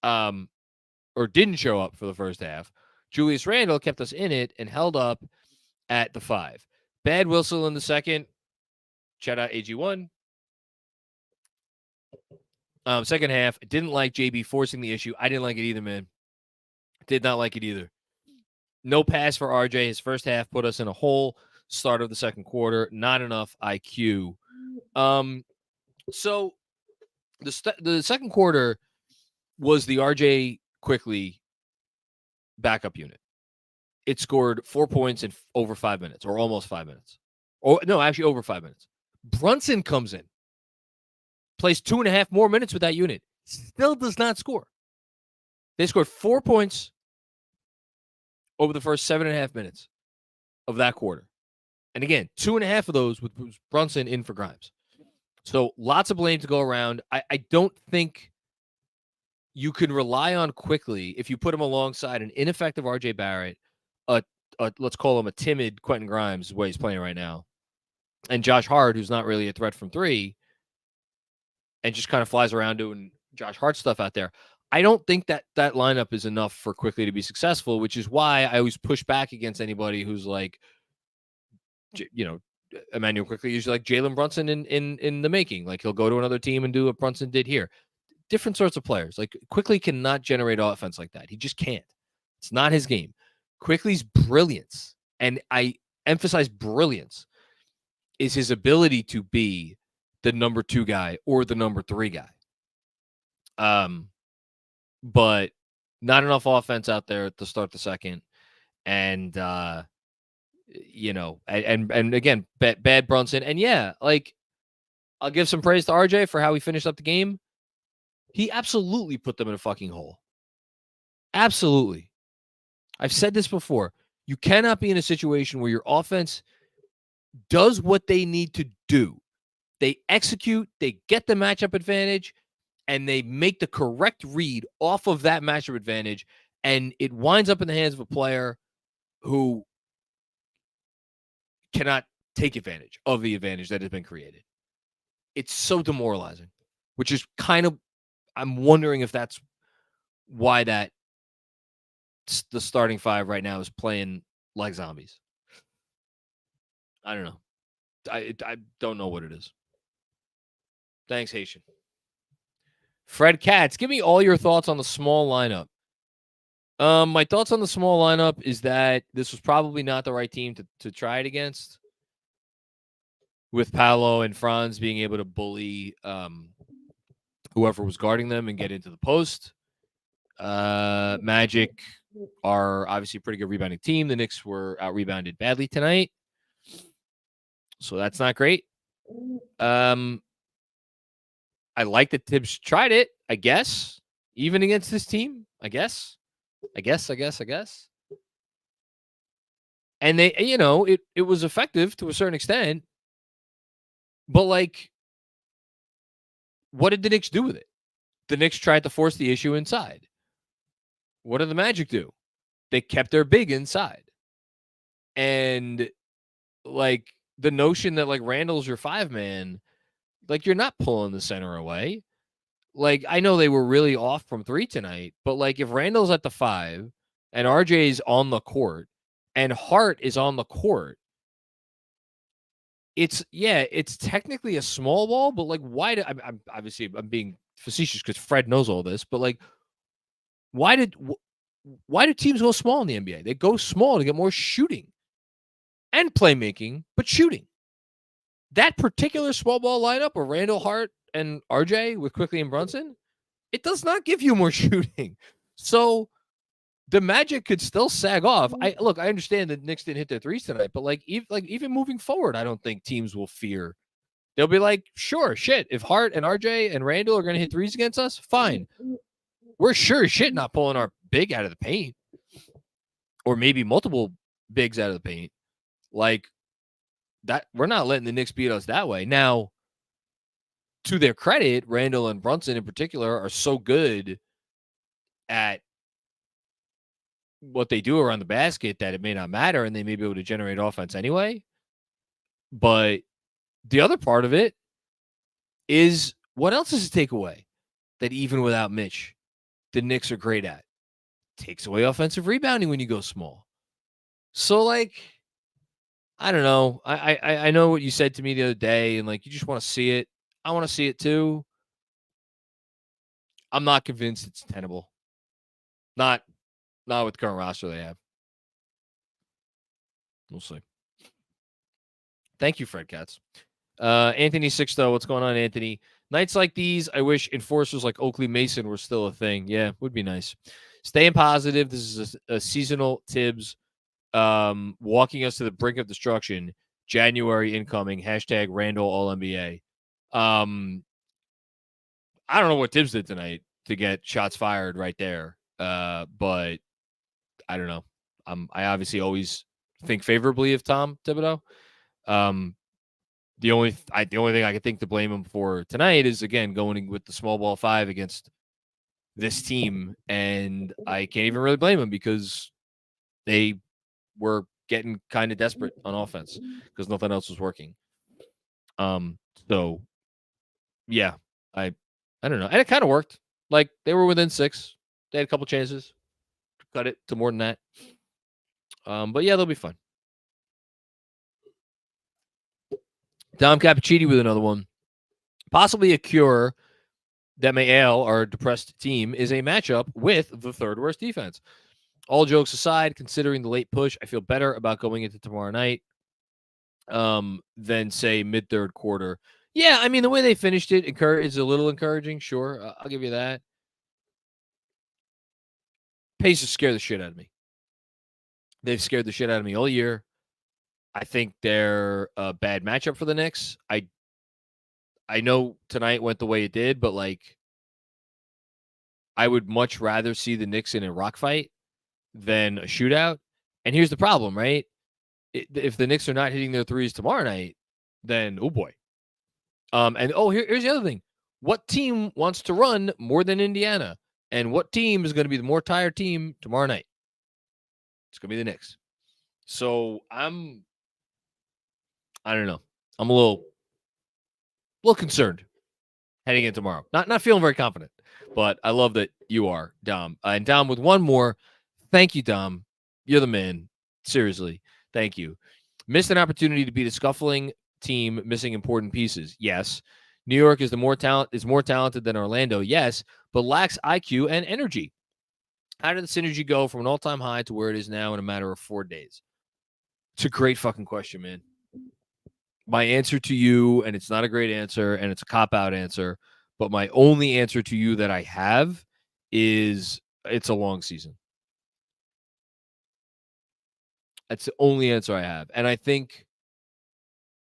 Or didn't show up for the first half. Julius Randle kept us in it and held up at the 5. Bad whistle in the second. Shout out AG1. Second half, didn't like JB forcing the issue. I didn't like it either, man. Did not like it either. No pass for RJ. His first half put us in a hole. Start of the second quarter, not enough IQ. So the second quarter was the RJ Quickley backup unit. It scored 4 points in over 5 minutes, or almost 5 minutes. Or no, actually over 5 minutes. Brunson comes in, plays 2.5 more minutes with that unit, still does not score. They scored 4 points over the first 7.5 minutes of that quarter. And again, 2.5 of those with Brunson in for Grimes. So lots of blame to go around. I don't think you can rely on Quickley if you put him alongside an ineffective RJ Barrett, let's call him a timid Quentin Grimes, the way he's playing right now, and Josh Hart, who's not really a threat from 3, and just kind of flies around doing Josh Hart stuff out there. I don't think that lineup is enough for Quickley to be successful, which is why I always push back against anybody who's like, Emanuel Quickley, usually like Jalen Brunson in the making. Like he'll go to another team and do what Brunson did here. Different sorts of players. Like Quickley cannot generate offense like that. He just can't. It's not his game. Quickley's brilliance, and I emphasize brilliance, is his ability to be the number 2 guy or the number 3 guy. But not enough offense out there to start the second. And, and again, bad Brunson. And yeah, like I'll give some praise to RJ for how he finished up the game. He absolutely put them in a fucking hole. Absolutely. I've said this before. You cannot be in a situation where your offense does what they need to do. They execute, they get the matchup advantage, and they make the correct read off of that matchup advantage, and it winds up in the hands of a player who cannot take advantage of the advantage that has been created. It's so demoralizing, which is kind of, I'm wondering if that's why the starting 5 right now is playing like zombies. I don't know. I don't know what it is. Thanks, Haitian. Fred Katz, give me all your thoughts on the small lineup. My thoughts on the small lineup is that this was probably not the right team to try it against, with Paolo and Franz being able to bully whoever was guarding them and get into the post. Magic are obviously a pretty good rebounding team. The Knicks were out-rebounded badly tonight, so that's not great. I like that Tibs tried it, I guess, even against this team, I guess. And they, it was effective to a certain extent, but like, what did the Knicks do with it? The Knicks tried to force the issue inside. What did the Magic do? They kept their big inside. And like the notion that like Randall's your 5-man, like you're not pulling the center away. Like I know they were really off from 3 tonight, but like if Randall's at the 5 and RJ's on the court and Hart is on the court, it's technically a small ball, but like why do I'm obviously I'm being facetious because Fred knows all this, but like why do teams go small in the NBA? They go small to get more shooting and playmaking, but shooting. That particular small ball lineup of Randall, Hart, and RJ with Quickley and Brunson, it does not give you more shooting. So the Magic could still sag off. I understand that Knicks didn't hit their threes tonight, but even moving forward, I don't think teams will fear. They'll be like, sure, shit. If Hart and RJ and Randall are going to hit threes against us, fine. We're sure as shit not pulling our big out of the paint, or maybe multiple bigs out of the paint. Like that, we're not letting the Knicks beat us that way. Now, to their credit, Randall and Brunson in particular are so good at what they do around the basket that it may not matter, and they may be able to generate offense anyway. But the other part of it is what else does it take away that even without Mitch, the Knicks are great at? Takes away offensive rebounding when you go small. So, like, I don't know. I know what you said to me the other day, and like you just want to see it. I want to see it too. I'm not convinced it's tenable. Not with the current roster they have. We'll see. Thank you, Fred Katz. Anthony Sixto, what's going on, Anthony? Nights like these, I wish enforcers like Oakley Mason were still a thing. Yeah, would be nice. Staying positive. This is a seasonal Tibs walking us to the brink of destruction. January incoming. # Randall All-NBA. I don't know what Tibs did tonight to get shots fired right there. But I don't know. I obviously always think favorably of Tom Thibodeau. The only thing I can think to blame him for tonight is again going with the small ball 5 against this team, and I can't even really blame him because they were getting kind of desperate on offense because nothing else was working. So yeah, I don't know, and it kind of worked. Like they were within 6. They had a couple chances to cut it to more than that. But yeah, they'll be fun. Dom Cappuccini with another one. Possibly a cure that may ail our depressed team is a matchup with the third worst defense. All jokes aside, considering the late push, I feel better about going into tomorrow night than, say, mid-third quarter. Yeah, I mean, the way they finished it is a little encouraging, sure. I'll give you that. Pacers scare the shit out of me. They've scared the shit out of me all year. I think they're a bad matchup for the Knicks. I know tonight went the way it did, but like I would much rather see the Knicks in a rock fight than a shootout. And here's the problem, right? If the Knicks are not hitting their threes tomorrow night, then oh boy. Here's the other thing. What team wants to run more than Indiana? And what team is going to be the more tired team tomorrow night? It's going to be the Knicks. So I don't know. I'm a little concerned heading in tomorrow. Not feeling very confident, but I love that you are, Dom. And Dom with one more. Thank you, Dom. You're the man. Seriously. Thank you. Missed an opportunity to beat a scuffling team missing important pieces. Yes. New York is more talented than Orlando. Yes, but lacks IQ and energy. How did the synergy go from an all-time high to where it is now in a matter of 4 days? It's a great fucking question, man. My answer to you, and it's not a great answer, and it's a cop-out answer, but my only answer to you that I have is it's a long season. That's the only answer I have. And I think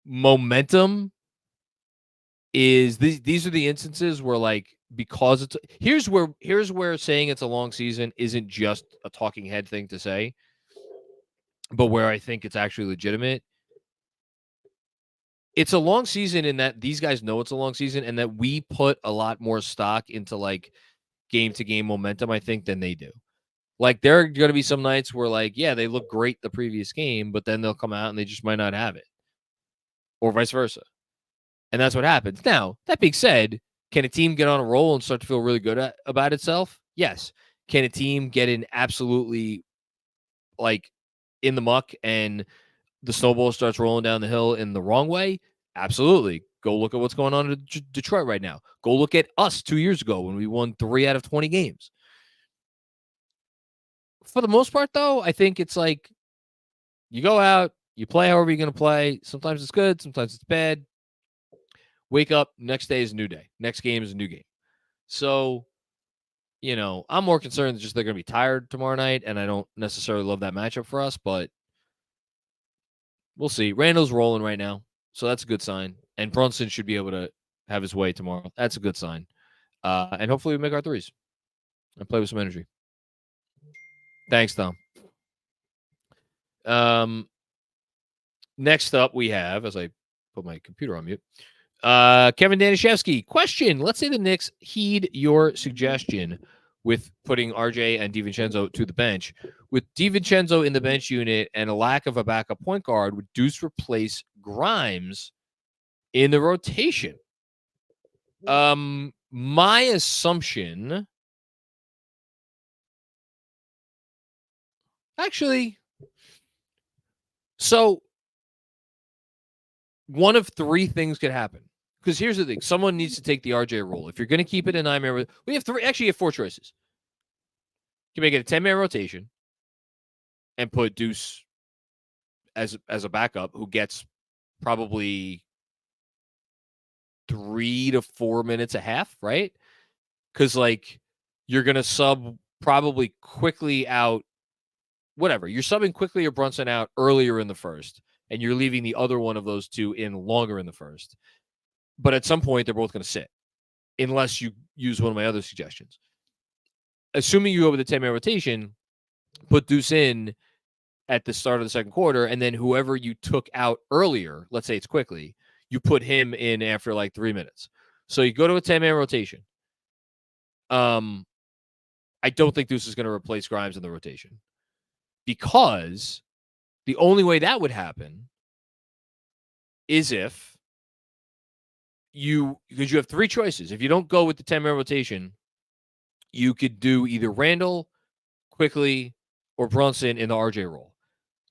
momentum is these are the instances where like because it's here's where saying it's a long season isn't just a talking head thing to say, but where I think it's actually legitimate. It's a long season in that these guys know it's a long season and that we put a lot more stock into like game to game momentum, I think, than they do. Like, there are going to be some nights where, like, yeah, they look great the previous game, but then they'll come out and they just might not have it, or vice versa. And that's what happens. Now, that being said, can a team get on a roll and start to feel really good about itself? Yes. Can a team get in absolutely, like, in the muck and the snowball starts rolling down the hill in the wrong way? Absolutely. Go look at what's going on in Detroit right now. Go look at us 2 years ago when we won 3 out of 20 games. For the most part, though, I think it's like you go out, you play however you're going to play. Sometimes it's good, sometimes it's bad. Wake up, next day is a new day. Next game is a new game. So, I'm more concerned that just they're going to be tired tomorrow night, and I don't necessarily love that matchup for us, but we'll see. Randall's rolling right now, so that's a good sign. And Brunson should be able to have his way tomorrow. That's a good sign. And hopefully we make our threes and play with some energy. Thanks, Tom. Next up, we have, as I put my computer on mute, Kevin Danishevsky. Question: let's say the Knicks heed your suggestion with putting RJ and DiVincenzo to the bench. With DiVincenzo in the bench unit and a lack of a backup point guard, would Deuce replace Grimes in the rotation? My assumption, actually, so one of three things could happen. Because here's the thing. Someone needs to take the RJ role. If you're going to keep it a 9-man, we have you have 4 choices. You can make it a 10-man rotation and put Deuce as a backup who gets probably 3 to 4 minutes a half, right? Because, like, you're going to sub probably Quickley out, whatever. You're subbing Quickley or Brunson out earlier in the first, and you're leaving the other one of those two in longer in the first. But at some point, they're both going to sit, unless you use one of my other suggestions. Assuming you go with the 10-man rotation, put Deuce in at the start of the second quarter, and then whoever you took out earlier, let's say it's Quickley, you put him in after like 3 minutes. So you go to a 10-man rotation. I don't think Deuce is going to replace Grimes in the rotation, because the only way that would happen is if because you have 3 choices. If you don't go with the 10-man rotation, you could do either Randall, Quickley, or Brunson in the RJ role.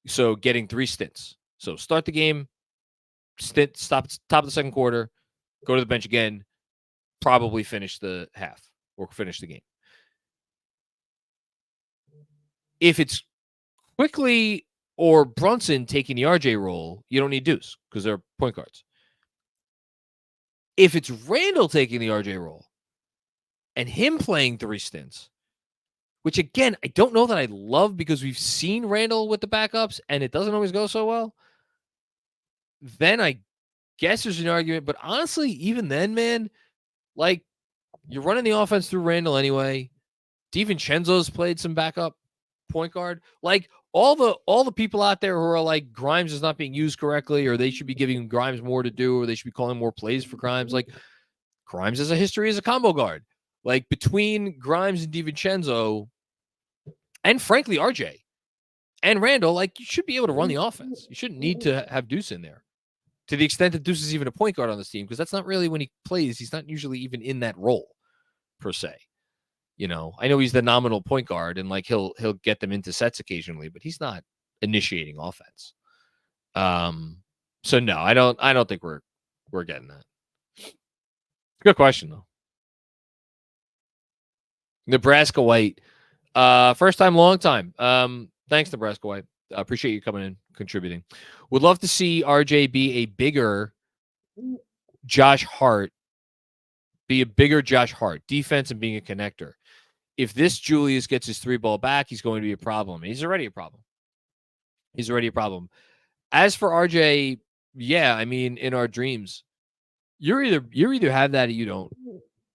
So getting 3 stints. So start the game, stint, stop top of the second quarter, go to the bench again, probably finish the half or finish the game. If it's Quickley or Brunson taking the RJ role, you don't need Deuce because they're point guards. If it's Randall taking the RJ role and him playing 3 stints, which, again, I don't know that I love because we've seen Randall with the backups and it doesn't always go so well, then I guess there's an argument. But honestly, even then, man, like, you're running the offense through Randall anyway. DiVincenzo's played some backup point guard. Like, all the people out there who are like, Grimes is not being used correctly, or they should be giving Grimes more to do, or they should be calling more plays for Grimes. Like, Grimes has a history as a combo guard. Like, between Grimes and DiVincenzo, and frankly, RJ and Randall, like, you should be able to run the offense. You shouldn't need to have Deuce in there, to the extent that Deuce is even a point guard on this team, because that's not really when he plays. He's not usually even in that role per se. I know he's the nominal point guard, and like he'll get them into sets occasionally, but he's not initiating offense. So no, I don't think we're getting that. Good question though. Nebraska White, first time, long time. Thanks, Nebraska White. I appreciate you coming in, contributing. Would love to see RJ be a bigger Josh Hart, defense and being a connector. If this Julius gets his 3-ball back, he's going to be a problem. He's already a problem. As for RJ, yeah, I mean, in our dreams, you either have that or you don't.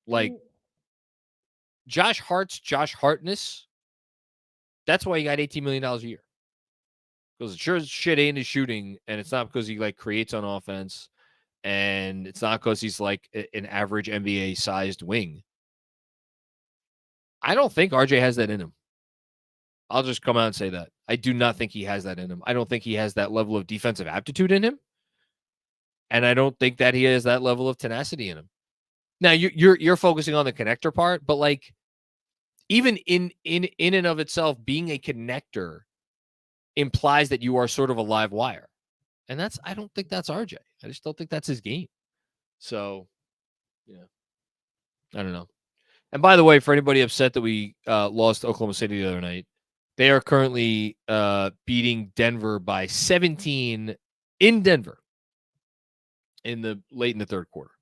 Like, Josh Hart's Josh Hartness, that's why he got $18 million a year. Because it sure as shit ain't his shooting, and it's not because he like creates on offense, and it's not because he's like an average NBA sized wing. I don't think RJ has that in him. I'll just come out and say that. I do not think he has that in him. I don't think he has that level of defensive aptitude in him. And I don't think that he has that level of tenacity in him. Now you're focusing on the connector part, but like even in and of itself, being a connector implies that you are sort of a live wire. And I don't think that's RJ. I just don't think that's his game. So, yeah, I don't know. And by the way, for anybody upset that we lost Oklahoma City the other night, they are currently beating Denver by 17 in Denver late in the third quarter.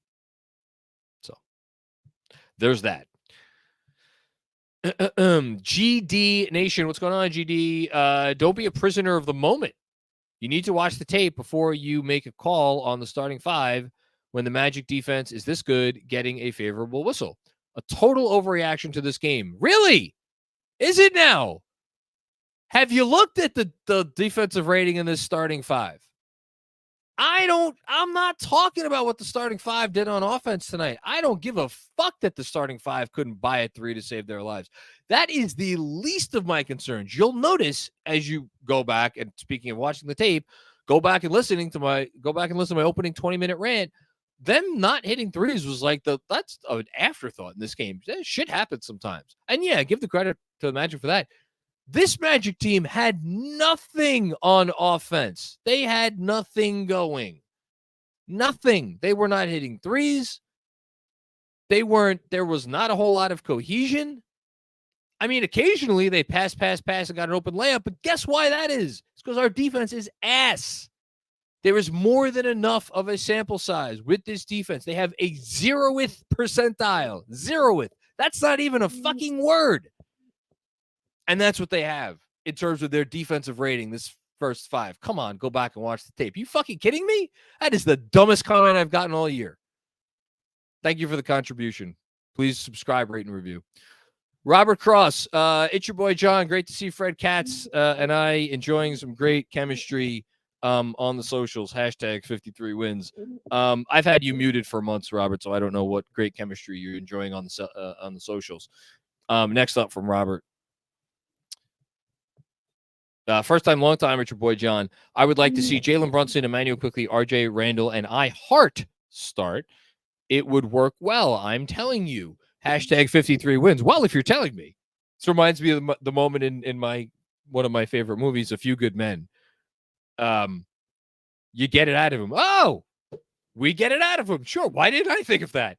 So there's that. GD Nation, what's going on, GD? Don't be a prisoner of the moment. You need to watch the tape before you make a call on the starting five when the Magic defense is this good, getting a favorable whistle. A total overreaction to this game. Really? Is it now? Have you looked at the defensive rating in this starting five? I'm not talking about what the starting five did on offense tonight. I don't give a fuck that the starting five couldn't buy a three to save their lives. That is the least of my concerns. You'll notice as you go back, and speaking of watching the tape, go back and listen to my opening 20-minute rant. Them not hitting threes was like that's an afterthought in this game. Shit happens sometimes. And yeah, give the credit to the Magic for that. This Magic team had nothing on offense. They had nothing going. Nothing. They were not hitting threes. There was not a whole lot of cohesion. I mean, occasionally they pass, and got an open layup, but guess why that is? It's because our defense is ass. There is more than enough of a sample size with this defense. They have a 0th percentile. 0th. That's not even a fucking word. And that's what they have in terms of their defensive rating this first five. Come on, go back and watch the tape. You fucking kidding me? That is the dumbest comment I've gotten all year. Thank you for the contribution. Please subscribe, rate, and review. Robert Cross, it's your boy John. Great to see Fred Katz and I enjoying some great chemistry on the socials. Hashtag 53 wins. I've had you muted for months, Robert, so I don't know what great chemistry you're enjoying on the socials. Next up from Robert. First time, long time, it's your boy John. I would like to see Jalen Brunson, Emanuel Quickley, RJ Randall, and I Hart start. It would work well. I'm telling you. Hashtag 53 wins. Well, if you're telling me. This reminds me of the moment in one of my favorite movies, A Few Good Men. You get it out of him. Oh, we get it out of him. Sure. Why didn't I think of that?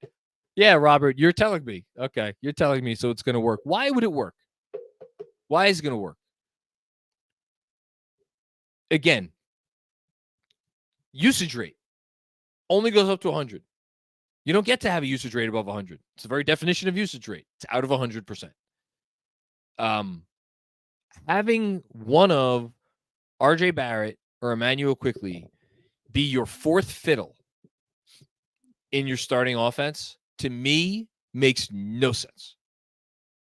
Yeah, Robert, you're telling me. Okay, you're telling me, so it's going to work. Why would it work? Why is it going to work? Again, usage rate only goes up to 100. You don't get to have a usage rate above 100. It's the very definition of usage rate. It's out of 100%. Having one of RJ Barrett or Emanuel Quickley be your fourth fiddle in your starting offense, to me, makes no sense.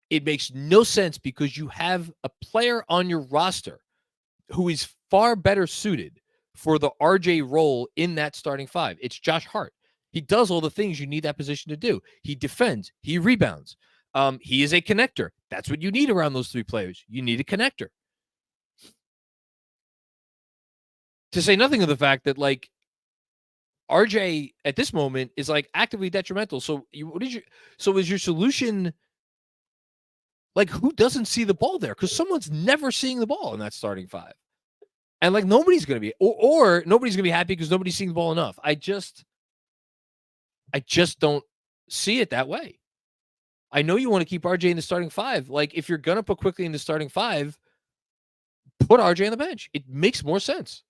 It makes no sense because you have a player on your roster who is far better suited for the RJ role in that starting five. It's Josh Hart. He does all the things you need that position to do. He defends. He rebounds. He is a connector. That's what you need around those three players. You need a connector. To say nothing of the fact that, like, RJ at this moment is like actively detrimental. So is your solution, like, who doesn't see the ball there? Because someone's never seeing the ball in that starting five. And like nobody's going to be, or nobody's going to be happy because nobody's seeing the ball enough. I just don't see it that way. I know you want to keep RJ in the starting five. Like, if you're going to put Quickley in the starting five, put RJ on the bench. It makes more sense.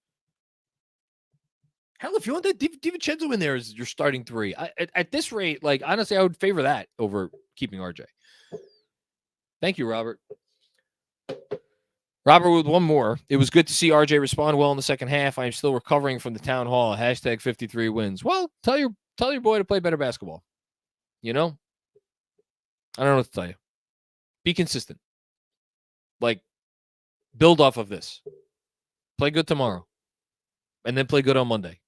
Hell, if you want that DiVincenzo in there as your starting three, at this rate, like, honestly, I would favor that over keeping RJ. Thank you, Robert. Robert with one more. It was good to see RJ respond well in the second half. I am still recovering from the town hall. Hashtag 53 wins. Well, tell your boy to play better basketball. You know? I don't know what to tell you. Be consistent. Like, build off of this. Play good tomorrow. And then play good on Monday.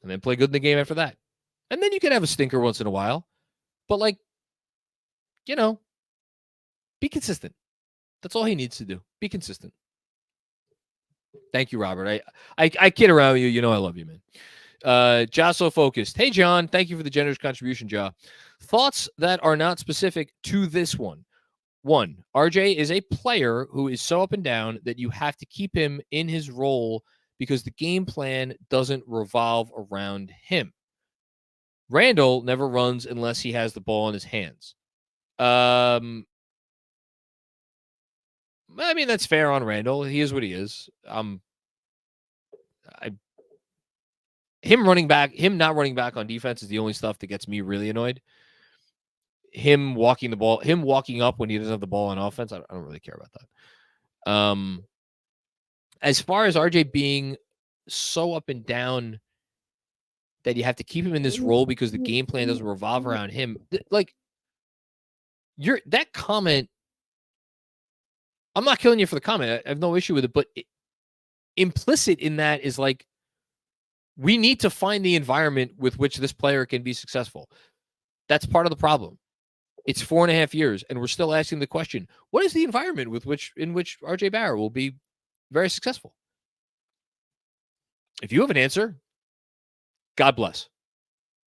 And then play good in the game after that. And then you can have a stinker once in a while. But, like, you know, be consistent. That's all he needs to do. Be consistent. Thank you, Robert. I kid around with you. You know I love you, man. Ja So Focused. Hey, John. Thank you for the generous contribution, Ja. Thoughts that are not specific to this one. One, RJ is a player who is so up and down that you have to keep him in his role because the game plan doesn't revolve around him. Randall never runs unless he has the ball in his hands. I mean, that's fair on Randall. He is what he is. Him not running back on defense is the only stuff that gets me really annoyed. Him walking up when he doesn't have the ball on offense, I don't really care about that. As far as RJ being so up and down that you have to keep him in this role because the game plan doesn't revolve around him, that comment, I'm not killing you for the comment. I have no issue with it, but implicit in that is like, we need to find the environment with which this player can be successful. That's part of the problem. It's 4.5 years, and we're still asking the question: what is the environment in which RJ Barrett will be very successful? If you have an answer, God bless.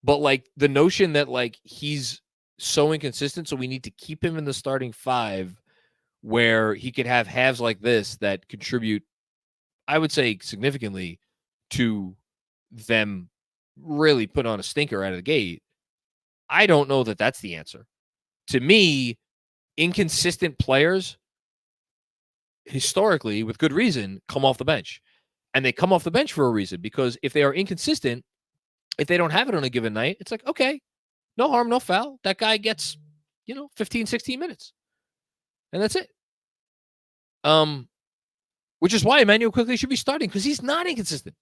But like the notion that like he's so inconsistent, so we need to keep him in the starting five, where he could have halves like this that contribute, I would say, significantly to them really put on a stinker out of the gate. I don't know that that's the answer. To me, inconsistent players, historically, with good reason, come off the bench. And they come off the bench for a reason, because if they are inconsistent, if they don't have it on a given night, it's like, okay, no harm, no foul. That guy gets, 15, 16 minutes. And that's it. Which is why Emanuel Quickley should be starting, because he's not inconsistent.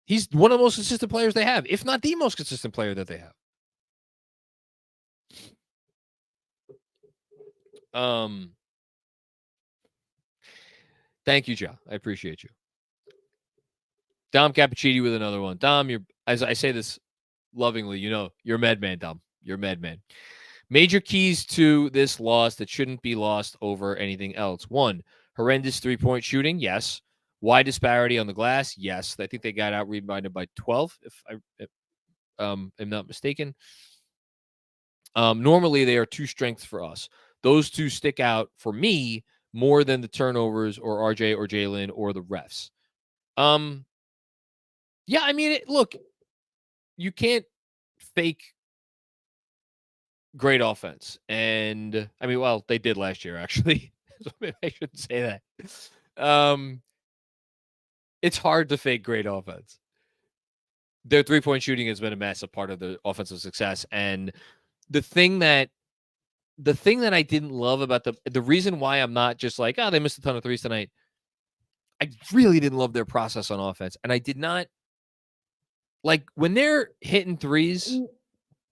He's one of the most consistent players they have, if not the most consistent player that they have. Thank you, Joe. I appreciate you. Dom Cappuccini with another one. Dom, as I say this lovingly, you're a madman, Dom. You're a madman. Major keys to this loss that shouldn't be lost over anything else. One, horrendous three-point shooting. Yes. Wide disparity on the glass. Yes. I think they got out rebounded by 12, if I am not mistaken. Normally, they are two strengths for us. Those two stick out for me more than the turnovers or RJ or Jalen or the refs. Yeah, I mean, look, you can't fake great offense. And, I mean, well, they did last year, actually. So maybe I shouldn't say that. It's hard to fake great offense. Their three-point shooting has been a massive part of the offensive success. And the thing that I didn't love about the reason why I'm not just like, they missed a ton of threes tonight. I really didn't love their process on offense. And I did not like when they're hitting threes,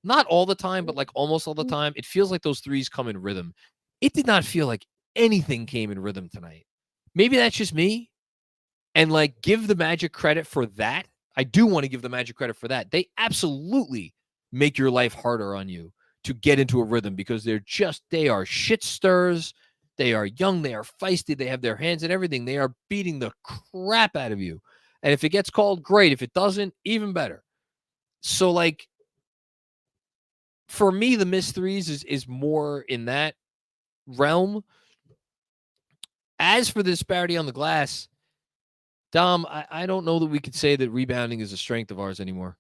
not all the time, but like almost all the time, it feels like those threes come in rhythm. It did not feel like anything came in rhythm tonight. Maybe that's just me. And like, give the Magic credit for that. I do want to give the Magic credit for that. They absolutely make your life harder on you to get into a rhythm, because they are shit stirs. They are young. They are feisty. They have their hands in everything. They are beating the crap out of you. And if it gets called, great. If it doesn't, even better. So like, for me, the missed threes is more in that realm. As for the disparity on the glass, Dom, I don't know that we could say that rebounding is a strength of ours anymore.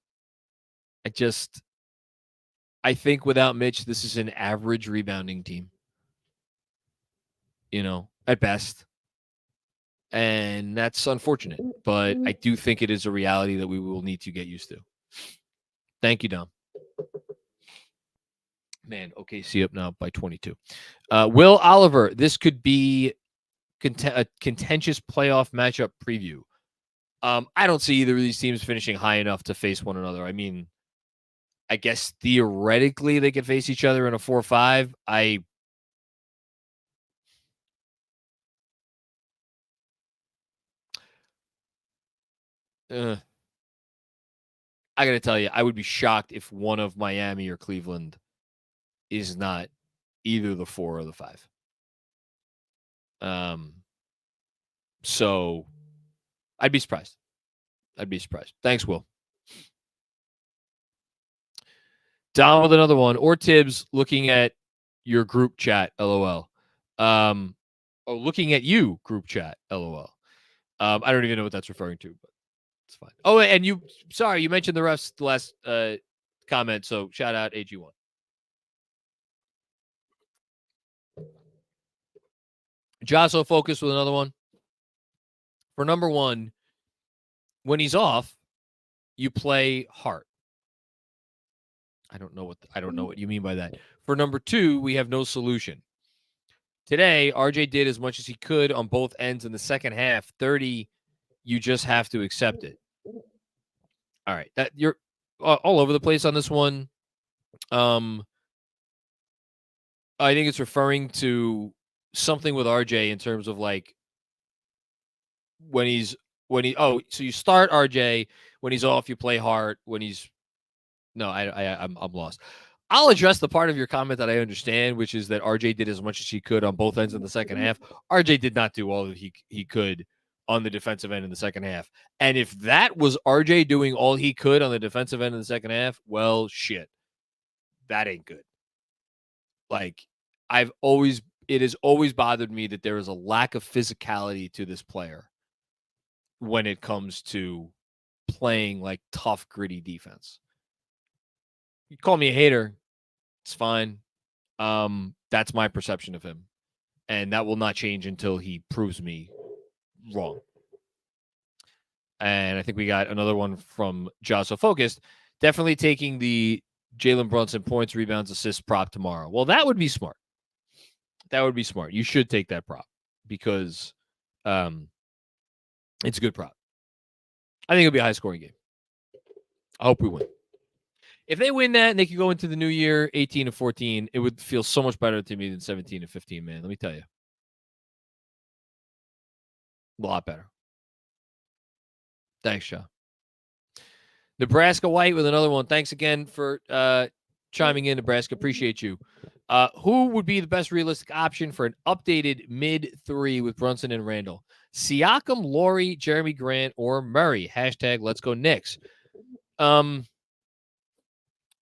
I think without Mitch, this is an average rebounding team, at best. And that's unfortunate, but I do think it is a reality that we will need to get used to. Thank you, Dom. Man, OKC up now by 22. Will Oliver, this could be a contentious playoff matchup preview. I don't see either of these teams finishing high enough to face one another. I mean, I guess theoretically they could face each other in a 4-5. I got to tell you, I would be shocked if one of Miami or Cleveland is not either the 4 or the 5. So I'd be surprised. Thanks, Will. Don with another one, or Tibs looking at your group chat, LOL. Looking at you, group chat, LOL. I don't even know what that's referring to, but it's fine. Oh, and you mentioned the refs the last comment, so shout out AG1. Josso focused with another one. For number one, when he's off, you play Hart. I don't know what you mean by that. For number two, we have no solution. Today, RJ did as much as he could on both ends in the second half. 30, you just have to accept it. All right, that you're all over the place on this one. I think it's referring to something with RJ in terms of like so you start RJ when he's off, you play Hart. When he's I'm lost. I'll address the part of your comment that I understand, which is that RJ did as much as he could on both ends in the second half. RJ did not do all that he could on the defensive end in the second half. And if that was RJ doing all he could on the defensive end in the second half, well, shit, that ain't good. Like, it has always bothered me that there is a lack of physicality to this player when it comes to playing like tough, gritty defense. You call me a hater, it's fine. That's my perception of him. And that will not change until he proves me wrong. And I think we got another one from Josso Focused. Definitely taking the Jalen Brunson points, rebounds, assists prop tomorrow. Well, that would be smart. You should take that prop because it's a good prop. I think it'll be a high-scoring game. I hope we win. If they win that and they could go into the new year 18-14, it would feel so much better to me than 17-15, man. Let me tell you. A lot better. Thanks, Sean. Nebraska White with another one. Thanks again for chiming in, Nebraska. Appreciate you. Who would be the best realistic option for an updated mid-3 with Brunson and Randall? Siakam, Laurie, Jeremy Grant, or Murray? # Let's go Knicks.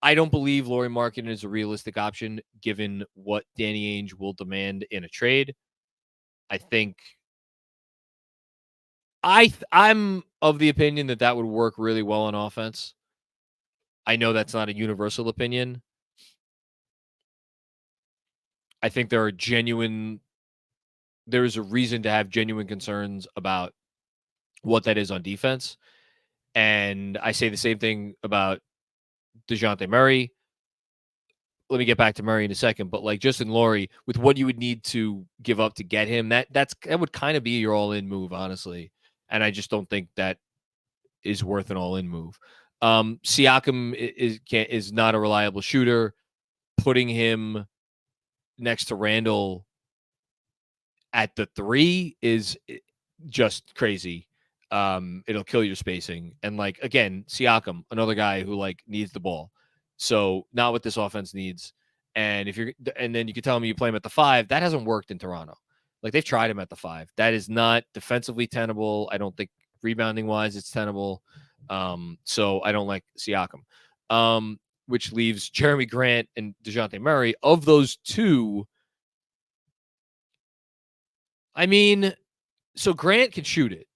I don't believe Laurie Markkanen is a realistic option given what Danny Ainge will demand in a trade. I think I'm of the opinion that would work really well on offense. I know that's not a universal opinion. I think there is a reason to have genuine concerns about what that is on defense. And I say the same thing about DeJounte Murray. Let me get back to Murray in a second, but like Justin Laurie, with what you would need to give up to get him, that would kind of be your all-in move, honestly. And I just don't think that is worth an all-in move. Siakam is not a reliable shooter. Putting him next to Randall at the 3 is just crazy. It'll kill your spacing. And like, again, Siakam, another guy who like needs the ball. So not what this offense needs. And then you can tell me you play him at the 5. That hasn't worked in Toronto. Like they've tried him at the 5. That is not defensively tenable. I don't think rebounding wise it's tenable. So I don't like Siakam. Which leaves Jeremy Grant and DeJounte Murray. Of those two, I mean, so Grant can shoot it.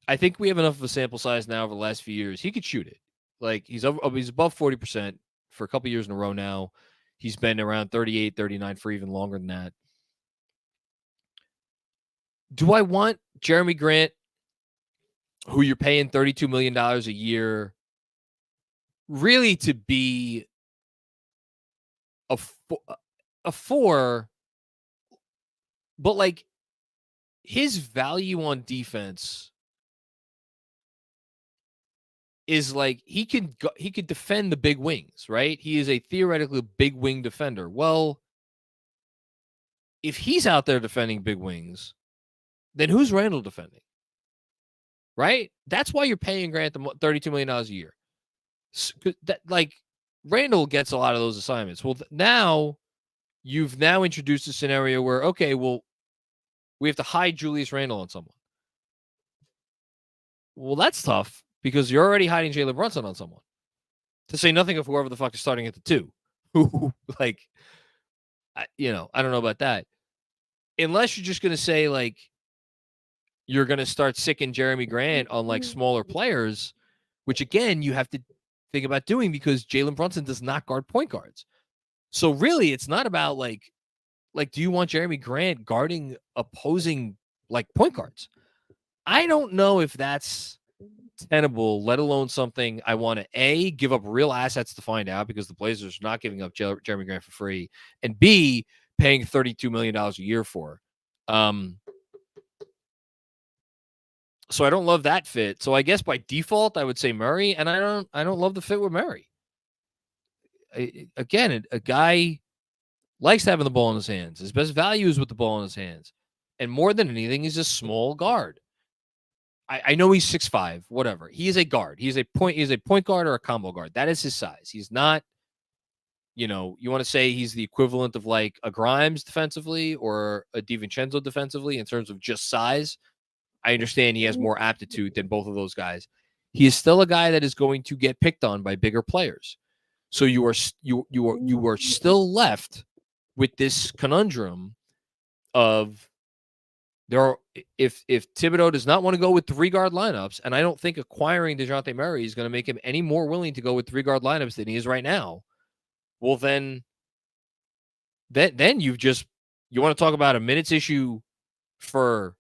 I think we have enough of a sample size now over the last few years. He could shoot it. Like he's above 40% for a couple years in a row now. He's been around 38, 39 for even longer than that. Do I want Jeremy Grant, who you're paying $32 million a year, really to be a 4? But like his value on defense is like he could defend the big wings, right? He is a theoretically big wing defender. Well, if he's out there defending big wings, then who's Randall defending? Right? That's why you're paying Grant the $32 million a year. Like Randall gets a lot of those assignments. Well, now you've introduced a scenario where, okay, well, We have to hide Julius Randle on someone. Well, that's tough because you're already hiding Jalen Brunson on someone. To say nothing of whoever the fuck is starting at the 2. Who, like, I don't know about that. Unless you're just going to say, like, you're going to start sicking Jeremy Grant on, like, smaller players, which, again, you have to think about doing because Jalen Brunson does not guard point guards. So, really, it's not about, like, do you want Jeremy Grant guarding opposing, like, point guards? I don't know if that's tenable, let alone something I want to, A, give up real assets to find out because the Blazers are not giving up Jeremy Grant for free, and B, paying $32 million a year for. So I don't love that fit. So I guess by default, I would say Murray, and I don't love the fit with Murray. Again, a guy likes having the ball in his hands. His best value is with the ball in his hands. And more than anything, he's a small guard. I know he's 6'5", whatever. He is a guard. He's a point guard or a combo guard. That is his size. He's not, you want to say he's the equivalent of like a Grimes defensively or a DiVincenzo defensively in terms of just size. I understand he has more aptitude than both of those guys. He is still a guy that is going to get picked on by bigger players. So you are still left with this conundrum of if Thibodeau does not want to go with 3-guard lineups, and I don't think acquiring DeJounte Murray is going to make him any more willing to go with 3-guard lineups than he is right now, well, then you want to talk about a minutes issue for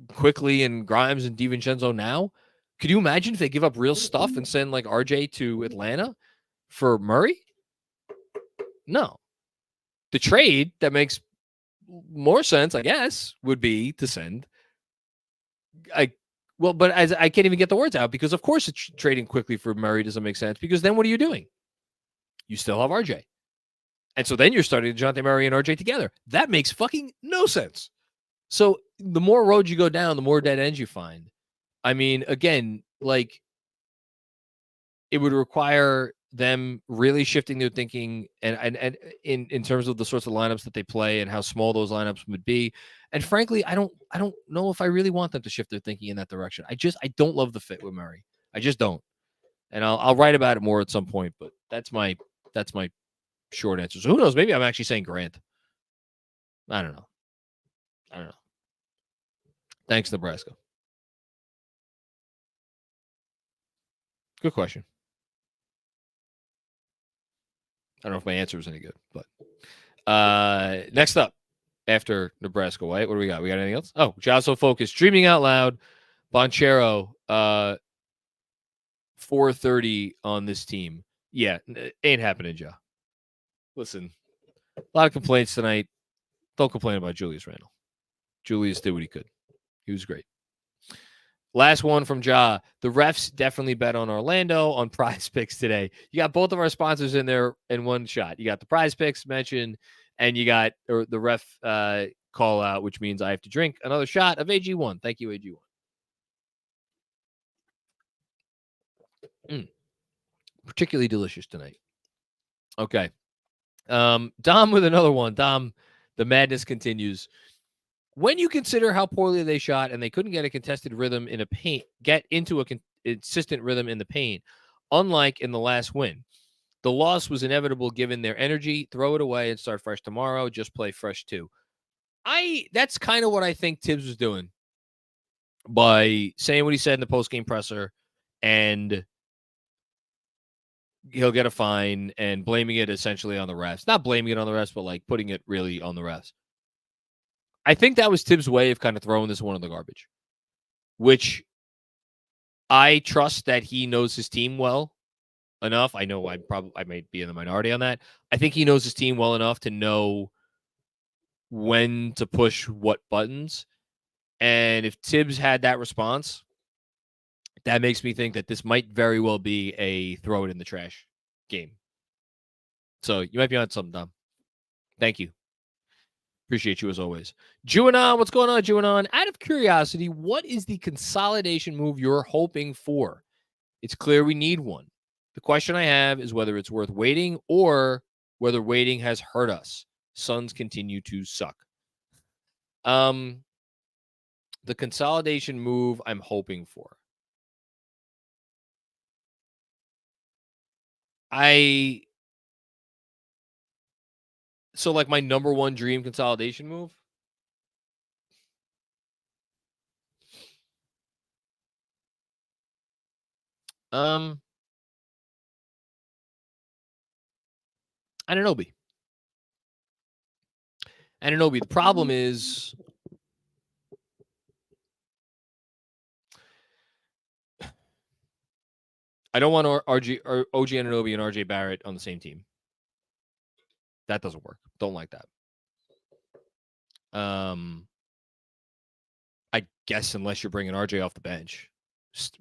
Quickley and Grimes and DiVincenzo now? Could you imagine if they give up real stuff and send like RJ to Atlanta for Murray? No. The trade that makes more sense, I guess, would be to send. But as I can't even get the words out because, of course, trading Quickley for Murray doesn't make sense because then what are you doing? You still have RJ. And so then you're starting DeJounte Murray and RJ together. That makes fucking no sense. So the more roads you go down, the more dead ends you find. I mean, again, like it would require them really shifting their thinking and in terms of the sorts of lineups that they play and how small those lineups would be. And frankly, I don't know if I really want them to shift their thinking in that direction. I don't love the fit with Murray. I just don't. And I'll write about it more at some point, but that's my short answer. So who knows? Maybe I'm actually saying Grant. I don't know. Thanks, Nebraska. Good question. I don't know if my answer was any good, but next up after Nebraska White, what do we got? We got anything else? Oh, Jostle Focus, Dreaming Out Loud, Bonchero, 4:30 on this team. Yeah, ain't happening, Joe. Listen, a lot of complaints tonight. Don't complain about Julius Randle. Julius did what he could. He was great. Last one from Ja. The refs definitely bet on Orlando on Prize Picks today. You got both of our sponsors in there in one shot. You got the Prize Picks mentioned, and you got the ref call out, which means I have to drink another shot of AG1. Thank you, AG1. Particularly delicious tonight. Okay. Dom with another one. Dom, the madness continues. When you consider how poorly they shot and they couldn't get a contested rhythm get into a consistent rhythm in the paint, unlike in the last win, the loss was inevitable given their energy. Throw it away and start fresh tomorrow. Just play fresh too. That's kind of what I think Tibs was doing by saying what he said in the post-game presser, and he'll get a fine and blaming it essentially on the refs. Not blaming it on the refs, but like putting it really on the refs. I think that was Tibbs' way of kind of throwing this one in the garbage, which I trust that he knows his team well enough. I know I might be in the minority on that. I think he knows his team well enough to know when to push what buttons. And if Tibbs had that response, that makes me think that this might very well be a throw it in the trash game. So you might be on something, Dom. Thank you. Appreciate you as always. Juanon, what's going on, Juanon? Out of curiosity, what is the consolidation move you're hoping for? It's clear we need one. The question I have is whether it's worth waiting or whether waiting has hurt us. Suns continue to suck. the consolidation move I'm hoping for. So like my number one dream consolidation move. Anunoby. The problem is I don't want RG or OG Anunoby and RJ Barrett on the same team. That doesn't work. Don't like that. I guess unless you're bringing RJ off the bench,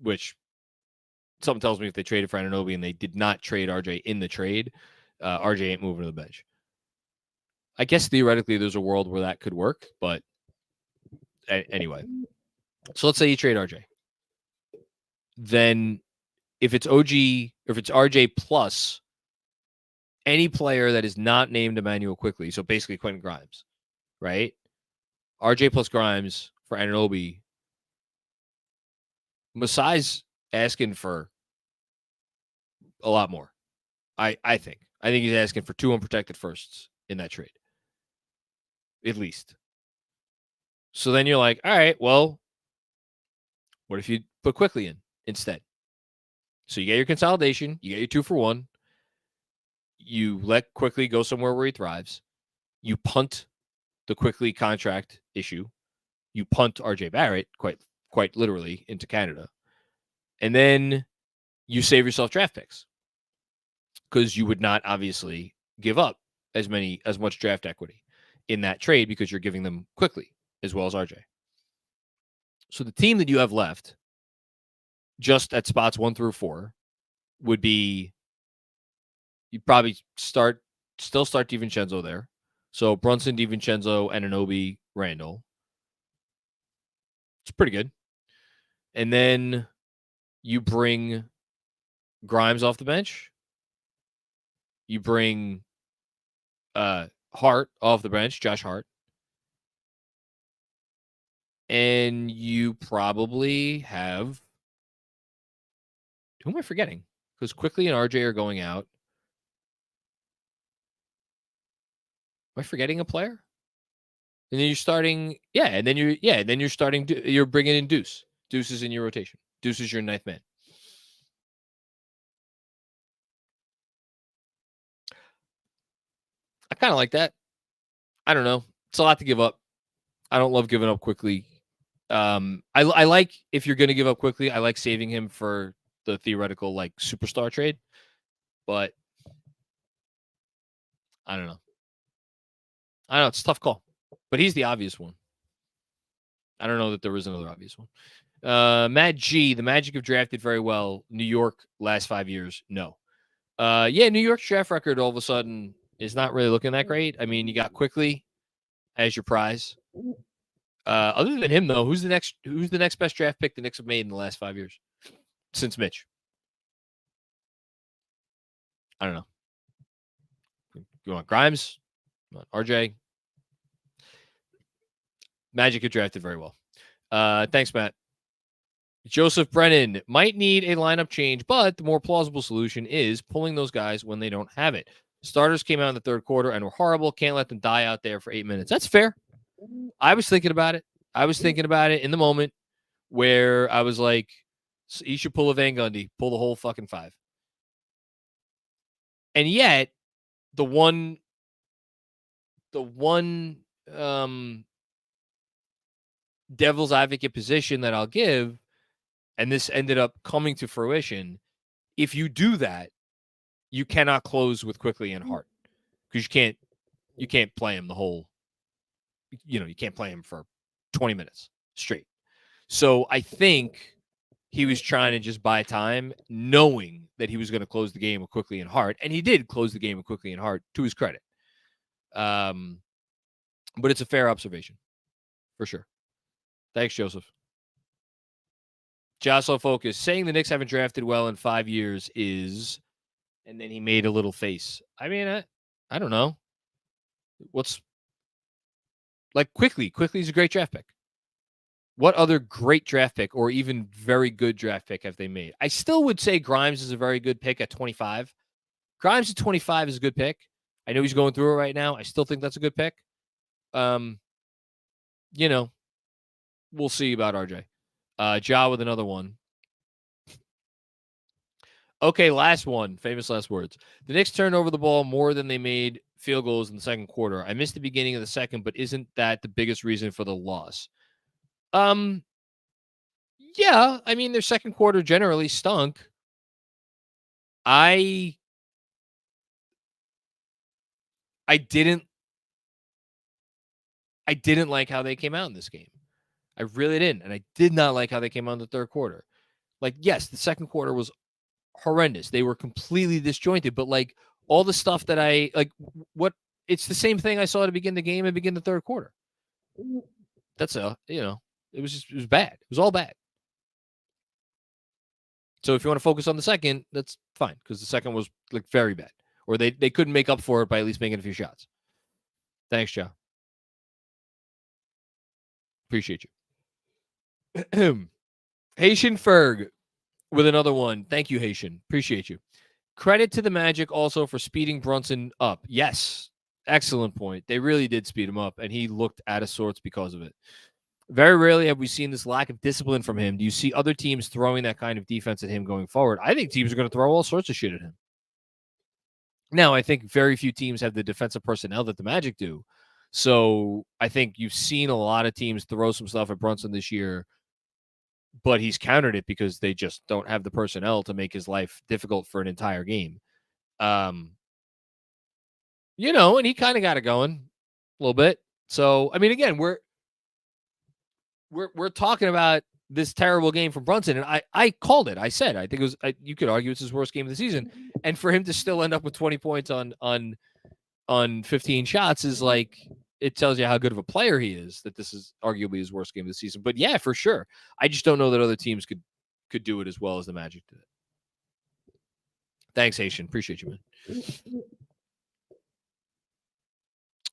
which something tells me if they traded for Anunoby and they did not trade RJ in the trade, RJ ain't moving to the bench. I guess theoretically there's a world where that could work, but anyway. So let's say you trade RJ. Then if it's OG, if it's RJ plus any player that is not named Emanuel Quickley, so basically Quentin Grimes, right? RJ plus Grimes for Anunoby. Masai's asking for a lot more. I think. I think he's asking for 2 unprotected firsts in that trade. At least. So then you're like, all right, well, what if you put Quickley in instead? So you get your consolidation, you get your 2 for 1. You let Quickley go somewhere where he thrives. You punt the Quickley contract issue. You punt RJ Barrett quite literally into Canada. And then you save yourself draft picks. Because you would not obviously give up as much draft equity in that trade because you're giving them Quickley as well as RJ. So the team that you have left, just at spots 1 through 4, would be you'd probably still start DiVincenzo there. So Brunson, DiVincenzo, Anunoby, Randall. It's pretty good. And then you bring Grimes off the bench. You bring Hart off the bench, Josh Hart. And you probably have... Who am I forgetting? Because Quickley and RJ are going out. Am I forgetting a player? And then you're starting... You're bringing in Deuce. Deuce is in your rotation. Deuce is your 9th man. I kind of like that. I don't know. It's a lot to give up. I don't love giving up Quickley. I like, if you're going to give up Quickley, I like saving him for the theoretical like superstar trade. But I don't know. It's a tough call. But he's the obvious one. I don't know that there is another obvious one. Matt G, the Magic have drafted very well. New York last 5 years, no. New York's draft record all of a sudden is not really looking that great. I mean, you got Quickley as your prize. Other than him, though, who's the next best draft pick the Knicks have made in the last 5 years since Mitch? I don't know. You want Grimes? You want RJ? Magic have drafted very well. Thanks, Matt. Joseph Brennan might need a lineup change, but the more plausible solution is pulling those guys when they don't have it. Starters came out in the third quarter and were horrible. Can't let them die out there for 8 minutes. That's fair. I was thinking about it. In the moment where I was like, you should pull a Van Gundy, pull the whole fucking 5. And yet, the one devil's advocate position that I'll give, and this ended up coming to fruition, if you do that, you cannot close with Quickley and Hart because you can't play him the whole, you can't play him for 20 minutes straight. So I think he was trying to just buy time, knowing that he was going to close the game with Quickley and Hart, and he did close the game with Quickley and Hart, to his credit. But it's a fair observation, for sure. Thanks, Joseph. Jocelyn Focus, saying the Knicks haven't drafted well in 5 years is, and then he made a little face. I mean, I don't know. What's like Quickley? Quickley's a great draft pick. What other great draft pick or even very good draft pick have they made? I still would say Grimes is a very good pick at 25. Grimes at 25 is a good pick. I know he's going through it right now. I still think that's a good pick. You know, we'll see about RJ. Ja with another one. Okay, last one. Famous last words. The Knicks turned over the ball more than they made field goals in the second quarter. I missed the beginning of the second, but isn't that the biggest reason for the loss? Yeah, I mean, their second quarter generally stunk. I didn't like how they came out in this game. I really didn't. And I did not like how they came out in the third quarter. Like, yes, the second quarter was horrendous. They were completely disjointed, but like all the stuff that I like, it's the same thing I saw to begin the game and begin the third quarter. That's it was bad. It was all bad. So if you want to focus on the second, that's fine because the second was like very bad, or they couldn't make up for it by at least making a few shots. Thanks, Joe. Appreciate you. Haitian Ferg with another one. Thank you, Haitian. Appreciate you. Credit to the Magic also for speeding Brunson up. Yes, excellent point. They really did speed him up, and he looked out of sorts because of it. Very rarely have we seen this lack of discipline from him. Do you see other teams throwing that kind of defense at him going forward? I think teams are going to throw all sorts of shit at him. Now, I think very few teams have the defensive personnel that the Magic do. So I think you've seen a lot of teams throw some stuff at Brunson this year, but he's countered it because they just don't have the personnel to make his life difficult for an entire game. And he kind of got it going a little bit. So, I mean, again, we're talking about this terrible game from Brunson, and I called it. I said I think it was. You could argue it's his worst game of the season, and for him to still end up with 20 points on 15 shots is like, it tells you how good of a player he is. That this is arguably his worst game of the season. But yeah, for sure, I just don't know that other teams could do it as well as the Magic did it. Thanks, Haitian. Appreciate you, man.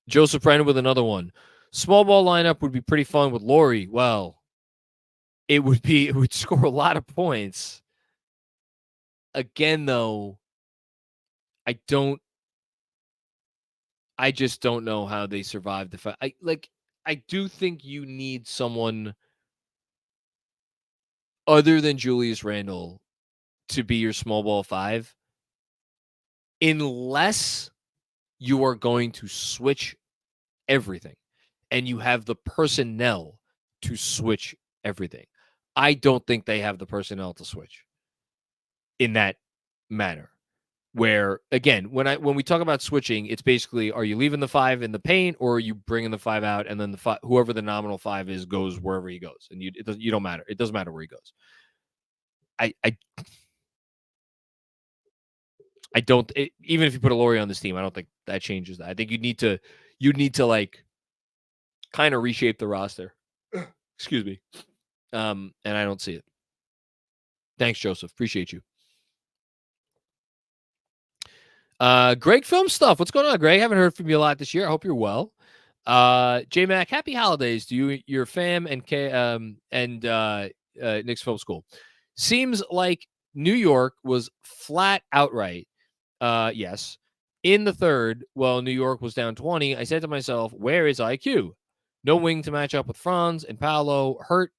Joseph Brennan with another one. Small ball lineup would be pretty fun with Laurie. Well, it would score a lot of points. Again, though, I just don't know how they survived the fight. I do think you need someone other than Julius Randle to be your small ball five, unless you are going to switch everything and you have the personnel to switch everything. I don't think they have the personnel to switch in that manner. Where, again, when we talk about switching, it's basically, are you leaving the five in the paint or are you bringing the five out, and then whoever the nominal five is goes wherever he goes, and you don't matter. It doesn't matter where he goes. I don't. Even if you put a Laurie on this team, I don't think that changes that. I think you'd need to like kind of reshape the roster. Excuse me. And I don't see it. Thanks, Joseph. Appreciate you. Greg Film Stuff. What's going on, Greg? Haven't heard from you a lot this year. I hope you're well. J Mac, happy holidays to you, your fam, and Knicks Film School. Seems like New York was flat outright. Yes. In the third, while New York was down 20, I said to myself, where is IQ? No wing to match up with Franz and Paolo. Hurt,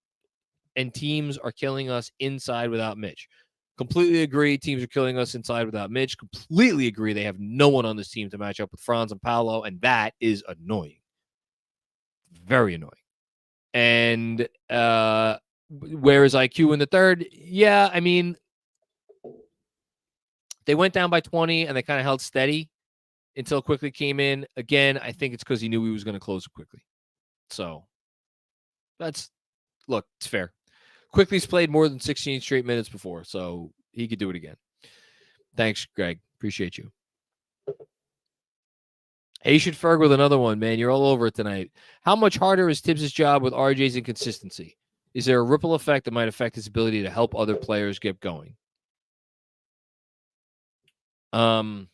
and teams are killing us inside without Mitch. Completely agree. Teams are killing us inside without Mitch. Completely agree. They have no one on this team to match up with Franz and Paolo, and that is annoying. Very annoying. And where is IQ in the third? Yeah, I mean, they went down by 20, and they kind of held steady until Quickley came in. Again, I think it's because he knew he was going to close quickly. So, it's fair. Quickley's played more than 16 straight minutes before, so he could do it again. Thanks, Greg. Appreciate you. Haitian Ferg with another one, man. You're all over it tonight. How much harder is Tibbs' job with RJ's inconsistency? Is there a ripple effect that might affect his ability to help other players get going? You're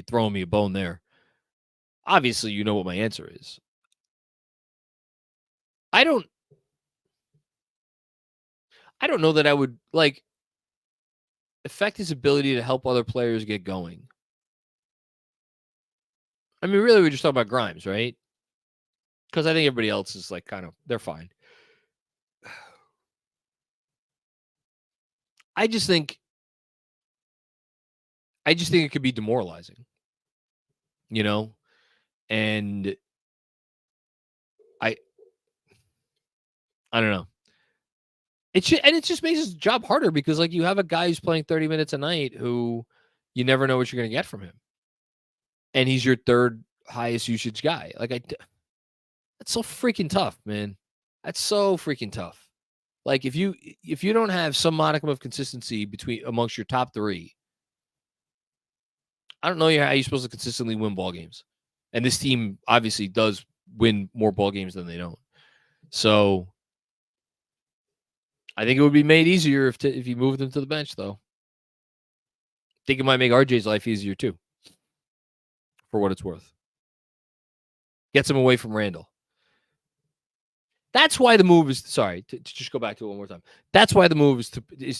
throwing me a bone there. Obviously, you know what my answer is. I don't I don't know that I would like affect his ability to help other players get going. I mean, really, we're just talking about Grimes, right? Because I think everybody else is like they're fine. I just think it could be demoralizing, and I don't know. It just makes his job harder because like you have a guy who's playing 30 minutes a night who you never know what you're going to get from him, and he's your third highest usage guy. Like that's so freaking tough, man. That's so freaking tough. Like if you don't have some modicum of consistency amongst your top three, I don't know how you're supposed to consistently win ball games. And this team obviously does win more ball games than they don't. So I think it would be made easier if you moved them to the bench, though. I think it might make RJ's life easier too, for what it's worth. Gets him away from Randall. That's why the move is sorry to just go back to it one more time. That's why the move is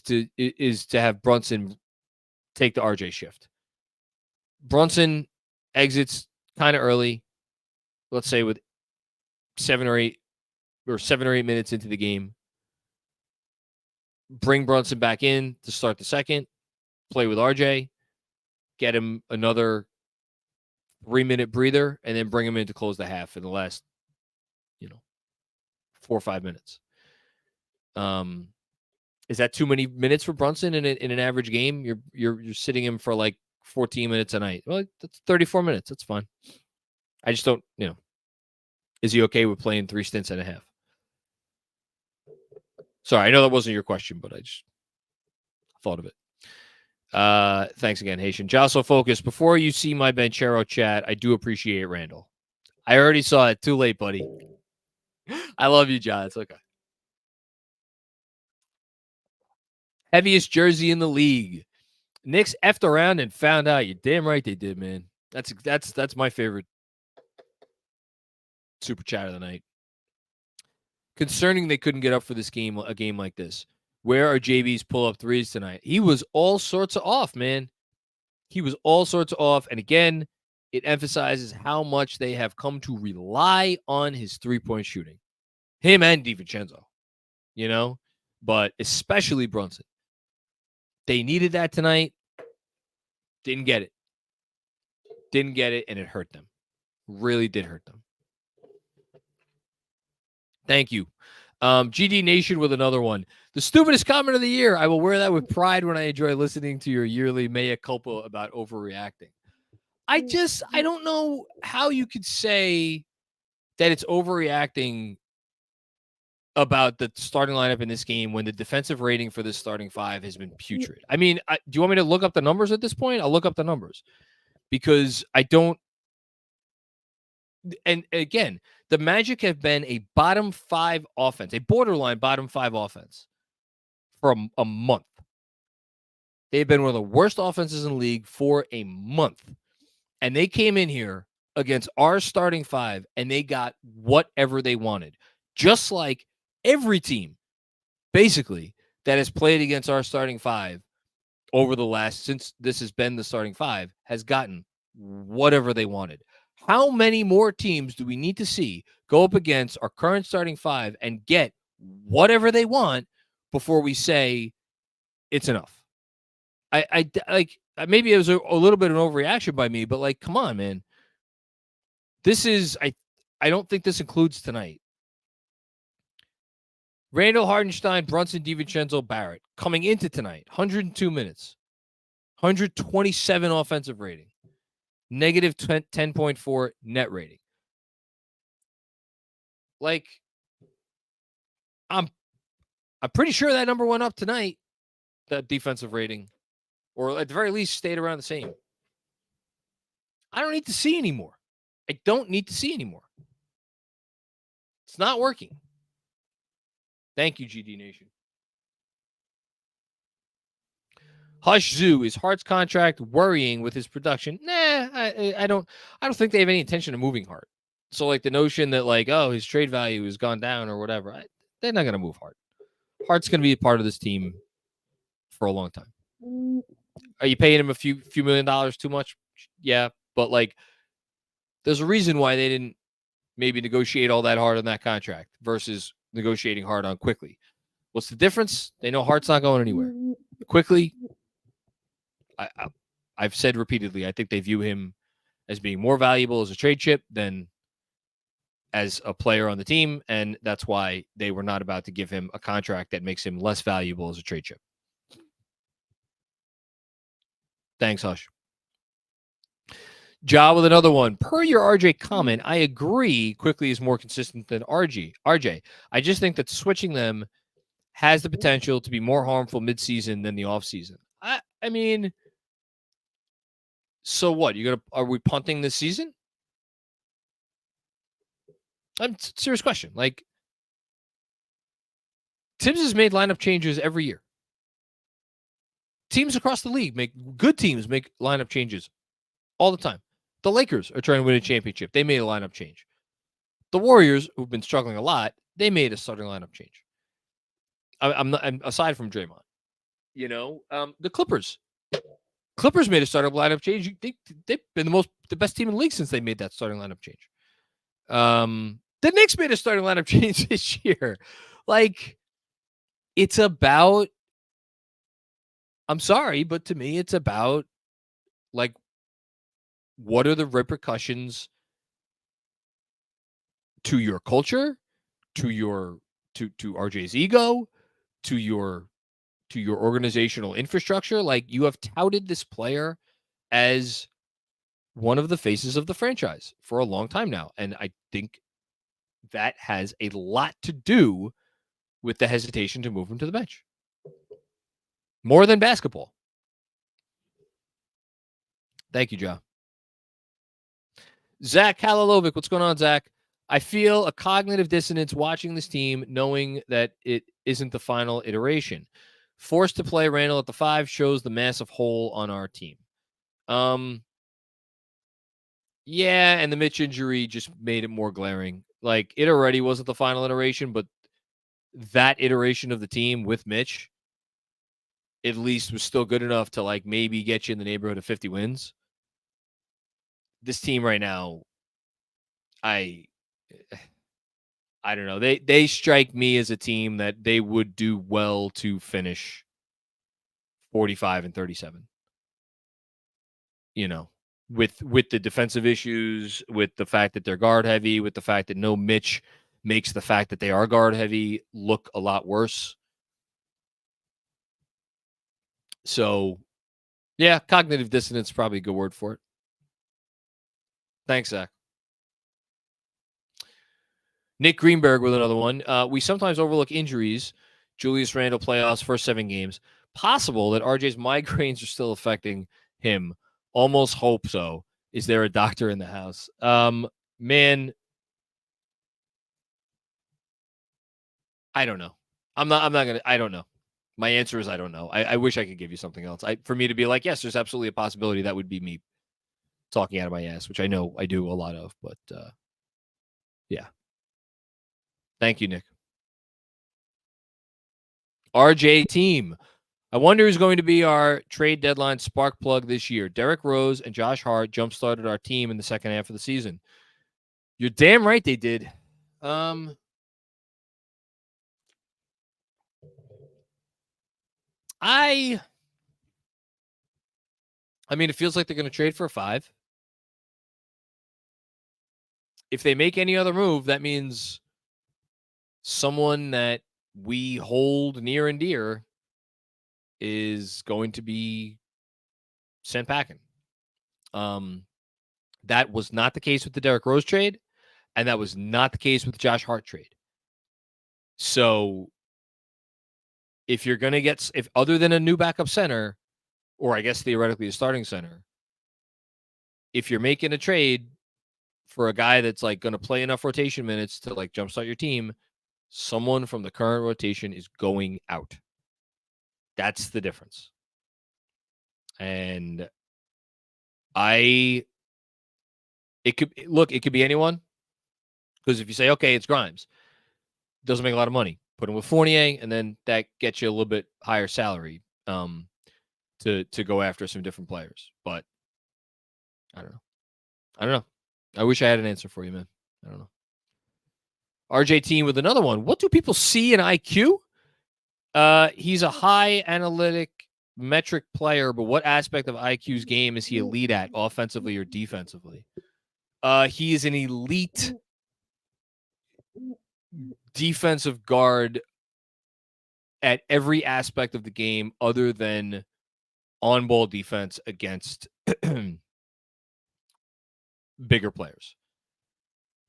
to have Brunson take the RJ shift. Brunson exits kind of early, let's say with 7 or 8 minutes into the game. Bring Brunson back in to start the second, play with RJ, get him another 3-minute breather, and then bring him in to close the half in the last, 4 or 5 minutes. Is that too many minutes for Brunson in an average game? You're sitting him for like 14 minutes a night. Well, that's 34 minutes. That's fine. I just don't, is he okay with playing 3 stints and a half? Sorry, I know that wasn't your question, but I just thought of it. Thanks again, Haitian. Jocelyn Focus. Before you see my Benchero chat, I do appreciate Randall. I already saw it. Too late, buddy. I love you, John. It's okay. Heaviest jersey in the league. Knicks effed around and found out. You're damn right they did, man. That's my favorite super chat of the night. Concerning they couldn't get up for this game, a game like this. Where are JB's pull-up threes tonight? He was all sorts of off, man. He was all sorts of off. And again, it emphasizes how much they have come to rely on his three-point shooting. Him and DiVincenzo, but especially Brunson. They needed that tonight. Didn't get it. And it hurt them. Really did hurt them. Thank you. GD Nation with another one. The stupidest comment of the year. I will wear that with pride when I enjoy listening to your yearly mea culpa about overreacting. I don't know how you could say that it's overreacting about the starting lineup in this game when the defensive rating for this starting 5 has been putrid. I mean, do you want me to look up the numbers at this point? I'll look up the numbers because I don't. And again, the Magic have been a bottom 5 offense, a borderline bottom 5 offense for a month. They've been one of the worst offenses in the league for a month. And they came in here against our starting 5 and they got whatever they wanted. Just like every team, basically, that has played against our starting 5 over the last, since this has been the starting 5, has gotten whatever they wanted. How many more teams do we need to see go up against our current starting 5 and get whatever they want before we say it's enough? I maybe it was a little bit of an overreaction by me, but like, come on, man. This is, I don't think this includes tonight. Randall, Hardenstein, Brunson, DiVincenzo, Barrett coming into tonight, 102 minutes, 127 offensive rating, negative 10.4 net rating. Like, I'm pretty sure that number went up tonight, that defensive rating, or at the very least stayed around the same. I don't need to see anymore. I don't need to see anymore. It's not working. Thank you, GD Nation. Hush Zoo, is Hart's contract worrying with his production? Nah, I don't think they have any intention of moving Hart. So like the notion that like, oh, his trade value has gone down or whatever, they're not going to move Hart. Hart's going to be a part of this team for a long time. Are you paying him a few $1 million too much? Yeah, but like, there's a reason why they didn't maybe negotiate all that hard on that contract versus negotiating hard on Quickley. What's the difference? They know Hart's not going anywhere. Quickley, I've said repeatedly, I think they view him as being more valuable as a trade chip than as a player on the team, and that's why they were not about to give him a contract that makes him less valuable as a trade chip. Thanks, Hush. Ja with another one. Per your RJ comment, I agree Quickley is more consistent than RJ. I just think that switching them has the potential to be more harmful midseason than the offseason. I mean, so what? Are we punting this season? Serious question. Like, Tibs has made lineup changes every year. Teams across the league good teams make lineup changes all the time. The Lakers are trying to win a championship. They made a lineup change. The Warriors, who've been struggling a lot, they made a starting lineup change. I'm aside from Draymond. The Clippers made a starting lineup change. They've been the best team in the league since they made that starting lineup change. The Knicks made a starting lineup change this year. Like, it's about, I'm sorry, but to me, it's about, like, what are the repercussions to your culture, to RJ's ego, to your organizational infrastructure? Like, you have touted this player as one of the faces of the franchise for a long time now. And I think that has a lot to do with the hesitation to move him to the bench. More than basketball. Thank you, Joe. Zach Kalalovic, what's going on, Zach? I feel a cognitive dissonance watching this team, knowing that it isn't the final iteration. Forced to play Randall at the 5 shows the massive hole on our team. Yeah, and the Mitch injury just made it more glaring. Like, it already wasn't the final iteration, but that iteration of the team with Mitch at least was still good enough to, like, maybe get you in the neighborhood of 50 wins. This team right now, I don't know. They strike me as a team that they would do well to finish 45-37. With the defensive issues, with the fact that they're guard heavy, with the fact that no Mitch makes the fact that they are guard heavy look a lot worse. So, yeah, cognitive dissonance is probably a good word for it. Thanks, Zach. Nick Greenberg with another one. We sometimes overlook injuries. Julius Randle playoffs, first 7 games. Possible that RJ's migraines are still affecting him. Almost hope so. Is there a doctor in the house? Man, I don't know. I'm not gonna. I don't know. My answer is I don't know. I wish I could give you something else. For me to be like, yes, there's absolutely a possibility, that would be me talking out of my ass, which I know I do a lot of. But yeah. Thank you, Nick. RJ team. I wonder who's going to be our trade deadline spark plug this year. Derrick Rose and Josh Hart jump-started our team in the second half of the season. You're damn right they did. I mean, it feels like they're going to trade for a 5. If they make any other move, that means someone that we hold near and dear is going to be sent packing. That was not the case with the Derrick Rose trade, and that was not the case with the Josh Hart trade. So if you're going to get, if other than a new backup center, or I guess theoretically a starting center, if you're making a trade for a guy that's like going to play enough rotation minutes to like jumpstart your team, someone from the current rotation is going out. That's the difference. And it could be anyone. Because if you say, okay, it's Grimes, doesn't make a lot of money. Put him with Fournier, and then that gets you a little bit higher salary to go after some different players. But I don't know. I wish I had an answer for you, man. I don't know. RJ Team with another one. What do people see in IQ? He's a high analytic metric player, but what aspect of IQ's game is he elite at, offensively or defensively? He is an elite defensive guard at every aspect of the game other than on-ball defense against bigger players.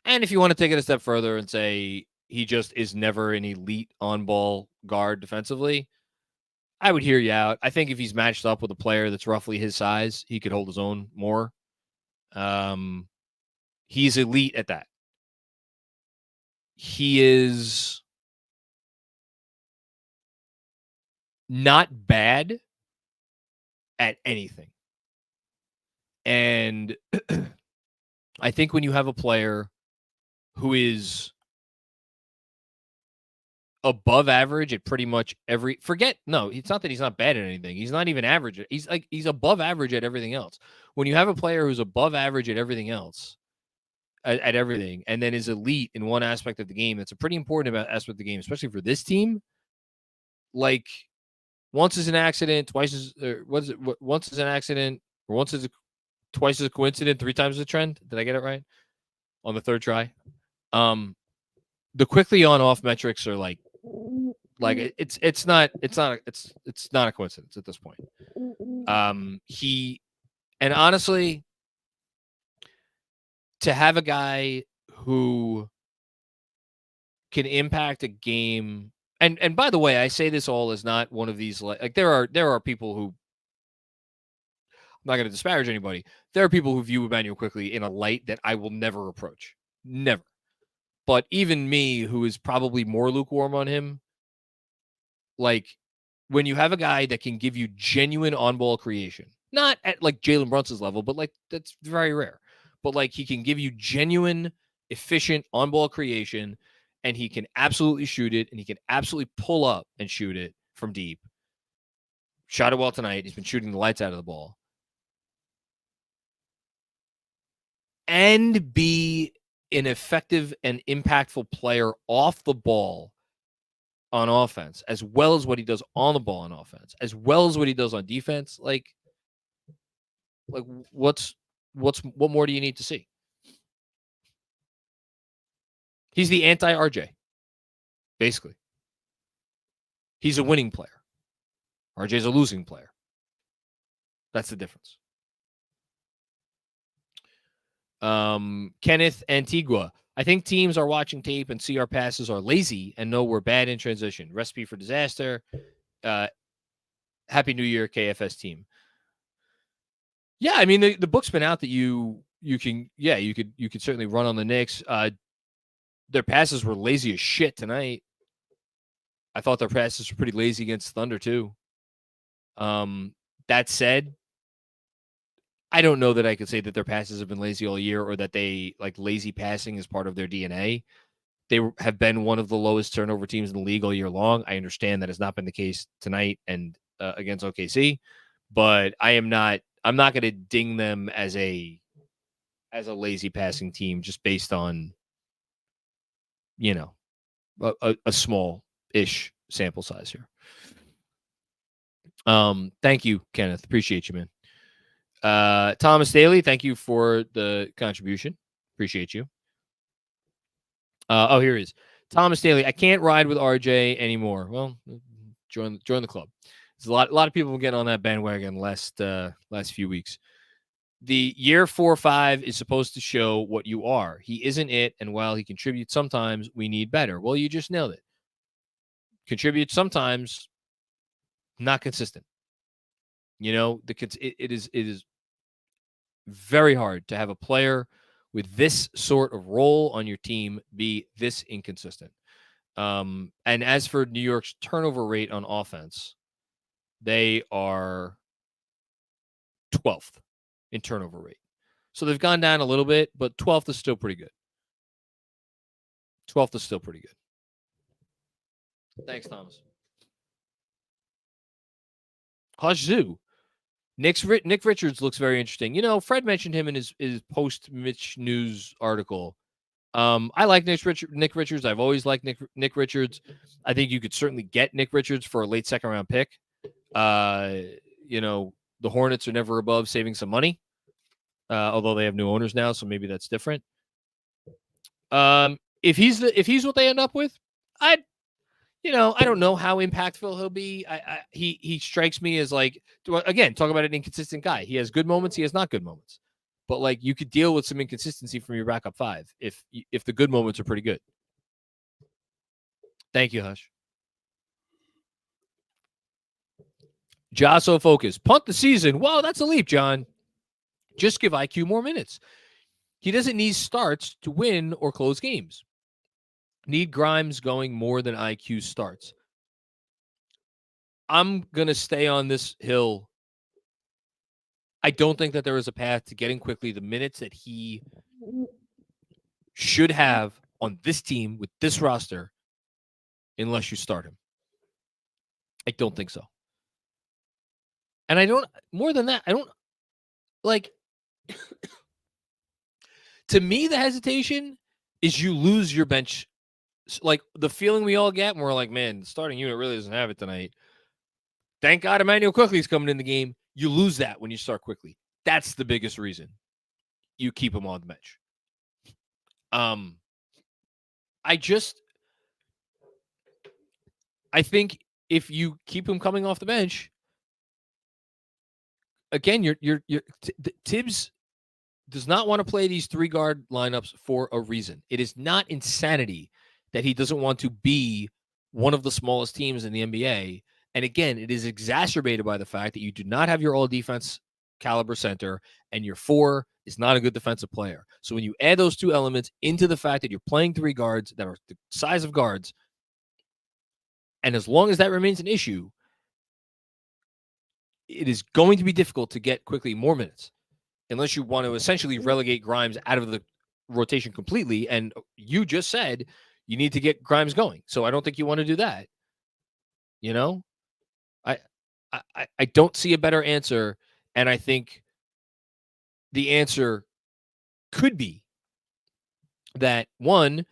And if you want to take it a step further and say he just is never an elite on-ball guard defensively, I would hear you out. I think if he's matched up with a player that's roughly his size, he could hold his own more. He's elite at that. He is not bad at anything. And I think when you have a player who is above average at pretty much every it's not that he's not bad at anything. He's not even average. He's above average at everything else. When you have a player who's above average at everything else, at everything, and then is elite in one aspect of the game, that's a pretty important aspect of the game, especially for this team. Like, once is an accident, twice is once is an accident, or twice is a coincidence, 3 times a trend. Did I get it right on the third try? The quickly on off metrics are like it's not a coincidence at this point. And honestly, to have a guy who can impact a game, and by the way, I say this all as not one of these, like there are people who, I'm not going to disparage anybody. There are people who view Emanuel Quickley in a light that I will never approach. Never. But even me, who is probably more lukewarm on him, like, when you have a guy that can give you genuine on-ball creation, not at like Jalen Brunson's level, but like that's very rare. But like, he can give you genuine, efficient on-ball creation, and he can absolutely shoot it, and he can absolutely pull up and shoot it from deep. Shot it well tonight. He's been shooting the lights out of the ball. And be an effective and impactful player off the ball on offense, as well as what he does on the ball on offense, as well as what he does on defense. Like what more do you need to see? He's the anti-RJ, basically. He's a winning player. RJ's a losing player. That's the difference. Kenneth Antigua. I think teams are watching tape and see our passes are lazy and know we're bad in transition. Recipe for disaster. Happy New Year, KFS team. Yeah, I mean, the book's been out that you could certainly run on the Knicks. Their passes were lazy as shit tonight. I thought their passes were pretty lazy against Thunder too. That said, I don't know that I could say that their passes have been lazy all year, or that they like lazy passing is part of their DNA. They have been one of the lowest turnover teams in the league all year long. I understand that has not been the case tonight and against OKC, but I'm not going to ding them as a lazy passing team just based on, a small-ish sample size here. Thank you, Kenneth. Appreciate you, man. Thomas Daly, thank you for the contribution. Appreciate you. Here he is. Thomas Daly, I can't ride with RJ anymore. Well, join the club. There's a lot of people getting on that bandwagon last few weeks. The year 4-5 is supposed to show what you are. He isn't it, and while he contributes sometimes, we need better. Well, you just nailed it. Contribute sometimes, not consistent. It is very hard to have a player with this sort of role on your team be this inconsistent. And as for New York's turnover rate on offense, they are 12th in turnover rate. So they've gone down a little bit, but 12th is still pretty good. Thanks, Thomas. Hush Zoo. Nick Richards looks very interesting. You know, Fred mentioned him in his post-Mitch News article. I like Nick Richards. I've always liked Nick Richards. I think you could certainly get Nick Richards for a late second-round pick. You know, the Hornets are never above saving some money, although they have new owners now, so maybe that's different. If he's what they end up with, I don't know how impactful he'll be. He strikes me as like, again, talk about an inconsistent guy. He has good moments, he has not good moments. But like, you could deal with some inconsistency from your backup five if the good moments are pretty good. Thank you, Hush. Jasso Focus. Punt the season. Wow, that's a leap, John. Just give IQ more minutes. He doesn't need starts to win or close games. Need Grimes going more than IQ starts. I'm going to stay on this hill. I don't think that there is a path to getting Quickley the minutes that he should have on this team with this roster unless you start him. I don't think so. And I don't, more than that, I don't, like, to me, the hesitation is you lose your bench. Like, the feeling we all get when we're like, man, the starting unit really doesn't have it tonight. Thank God Emanuel Quickley's coming in the game. You lose that when you start Quickley. That's the biggest reason you keep him on the bench. I think if you keep him coming off the bench, again, Tibs does not want to play these 3-guard lineups for a reason. It is not insanity that he doesn't want to be one of the smallest teams in the NBA. And again, it is exacerbated by the fact that you do not have your all-defense caliber center, and your 4 is not a good defensive player. So when you add those two elements into the fact that you're playing 3 guards that are the size of guards, and as long as that remains an issue, it is going to be difficult to get Quickley more minutes unless you want to essentially relegate Grimes out of the rotation completely. And you just said you need to get Grimes going. So I don't think you want to do that. You know, I don't see a better answer. And I think the answer could be that, one,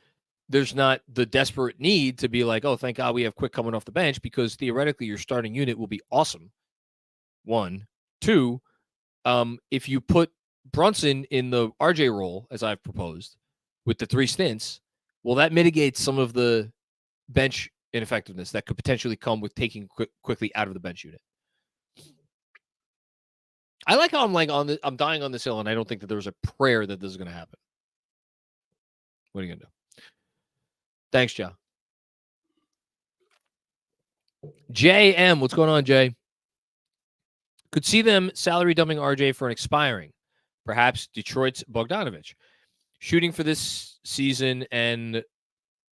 there's not the desperate need to be like, oh, thank God we have Quick coming off the bench, because theoretically your starting unit will be awesome. 1, 2, if you put Brunson in the RJ role, as I've proposed, with the 3 stints, well, that mitigates some of the bench ineffectiveness that could potentially come with taking Quickley out of the bench unit. I like how I'm dying on this hill, and I don't think that there's a prayer that this is going to happen. What are you going to do? Thanks, Joe. JM, what's going on, Jay? Could see them salary dumping RJ for an expiring, perhaps Detroit's Bogdanovich, shooting for this season, and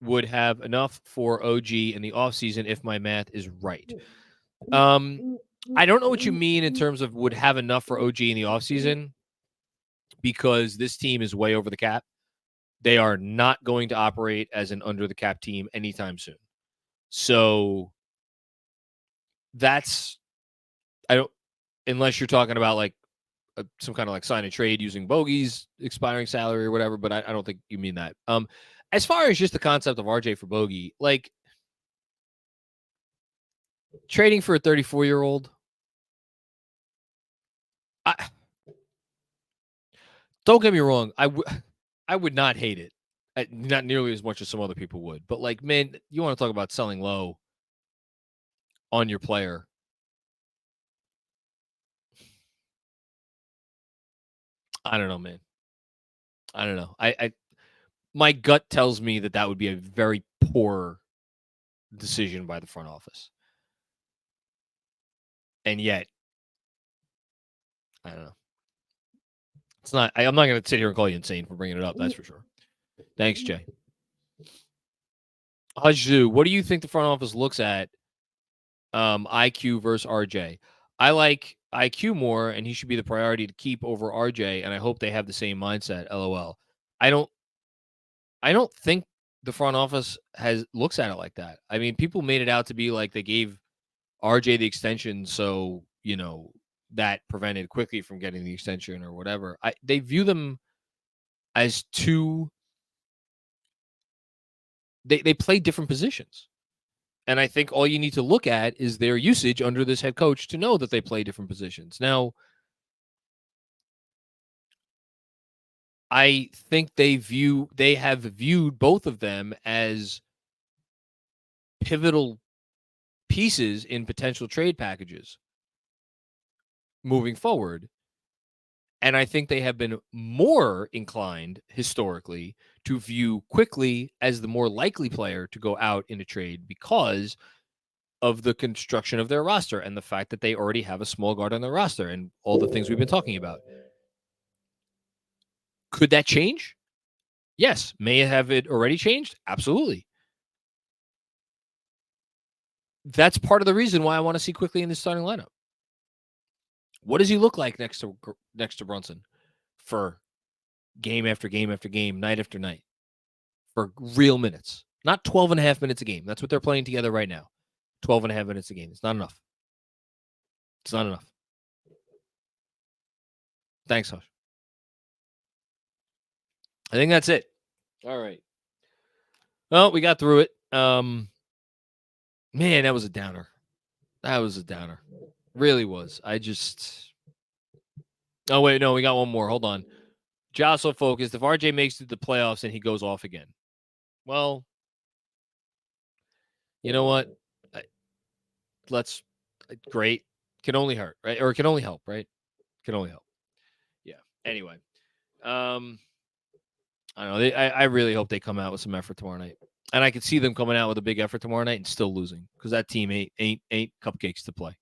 would have enough for OG in the offseason if my math is right. I don't know what you mean in terms of would have enough for OG in the offseason, because this team is way over the cap. They are not going to operate as an under the cap team anytime soon. So that's, unless you're talking about like some kind of like sign and trade using Bogey's expiring salary or whatever, but I don't think you mean that. As far as just the concept of RJ for Bogey, like trading for a 34-year-old, don't get me wrong, I would not hate it. Not nearly as much as some other people would. But like, man, you want to talk about selling low on your player. I don't know, man. I don't know. My gut tells me that would be a very poor decision by the front office. And yet, I don't know. It's not. I'm not going to sit here and call you insane for bringing it up. That's for sure. Thanks, Jay. Hajzu, what do you think the front office looks at IQ versus RJ? I like IQ more, and he should be the priority to keep over RJ, and I hope they have the same mindset. LOL. I don't think the front office looks at it like that. I mean, people made it out to be like they gave RJ the extension, so that prevented Quickley from getting the extension or whatever. They view them as two. They play different positions, and I think all you need to look at is their usage under this head coach to know that they play different positions. Now, I think they have viewed both of them as pivotal pieces in potential trade packages moving forward. And I think they have been more inclined historically to view Quickley as the more likely player to go out in a trade because of the construction of their roster and the fact that they already have a small guard on their roster and all the things we've been talking about. Could that change? Yes. May have it already changed? Absolutely. That's part of the reason why I want to see Quickley in the starting lineup. What does he look like next to Brunson for game after game after game, night after night, for real minutes? Not 12 and a half minutes a game. That's what they're playing together right now. 12 and a half minutes a game. It's not enough. It's not enough. Thanks, Hush. I think that's it. All right. Well, we got through it. Man, that was a downer. Really was. Oh, wait, no, we got one more. Hold on. Jocelyn focused. If RJ makes it to the playoffs and he goes off again. Well, you know what? Great. Can only hurt, right? Or it can only help, right? Can only help. Yeah. Anyway. I don't know. I really hope they come out with some effort tomorrow night. And I could see them coming out with a big effort tomorrow night and still losing because that team ain't cupcakes to play.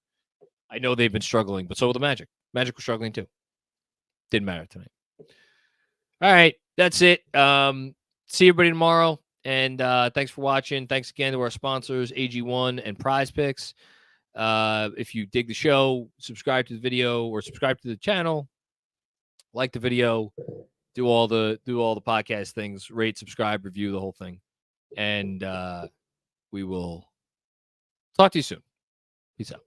I know they've been struggling, but so will the Magic. Magic was struggling too. Didn't matter tonight. All right. That's it. See everybody tomorrow. And thanks for watching. Thanks again to our sponsors, AG1 and Prize Picks. If you dig the show, subscribe to the video or subscribe to the channel. Like the video. Do all the podcast things. Rate, subscribe, review the whole thing. And we will talk to you soon. Peace out.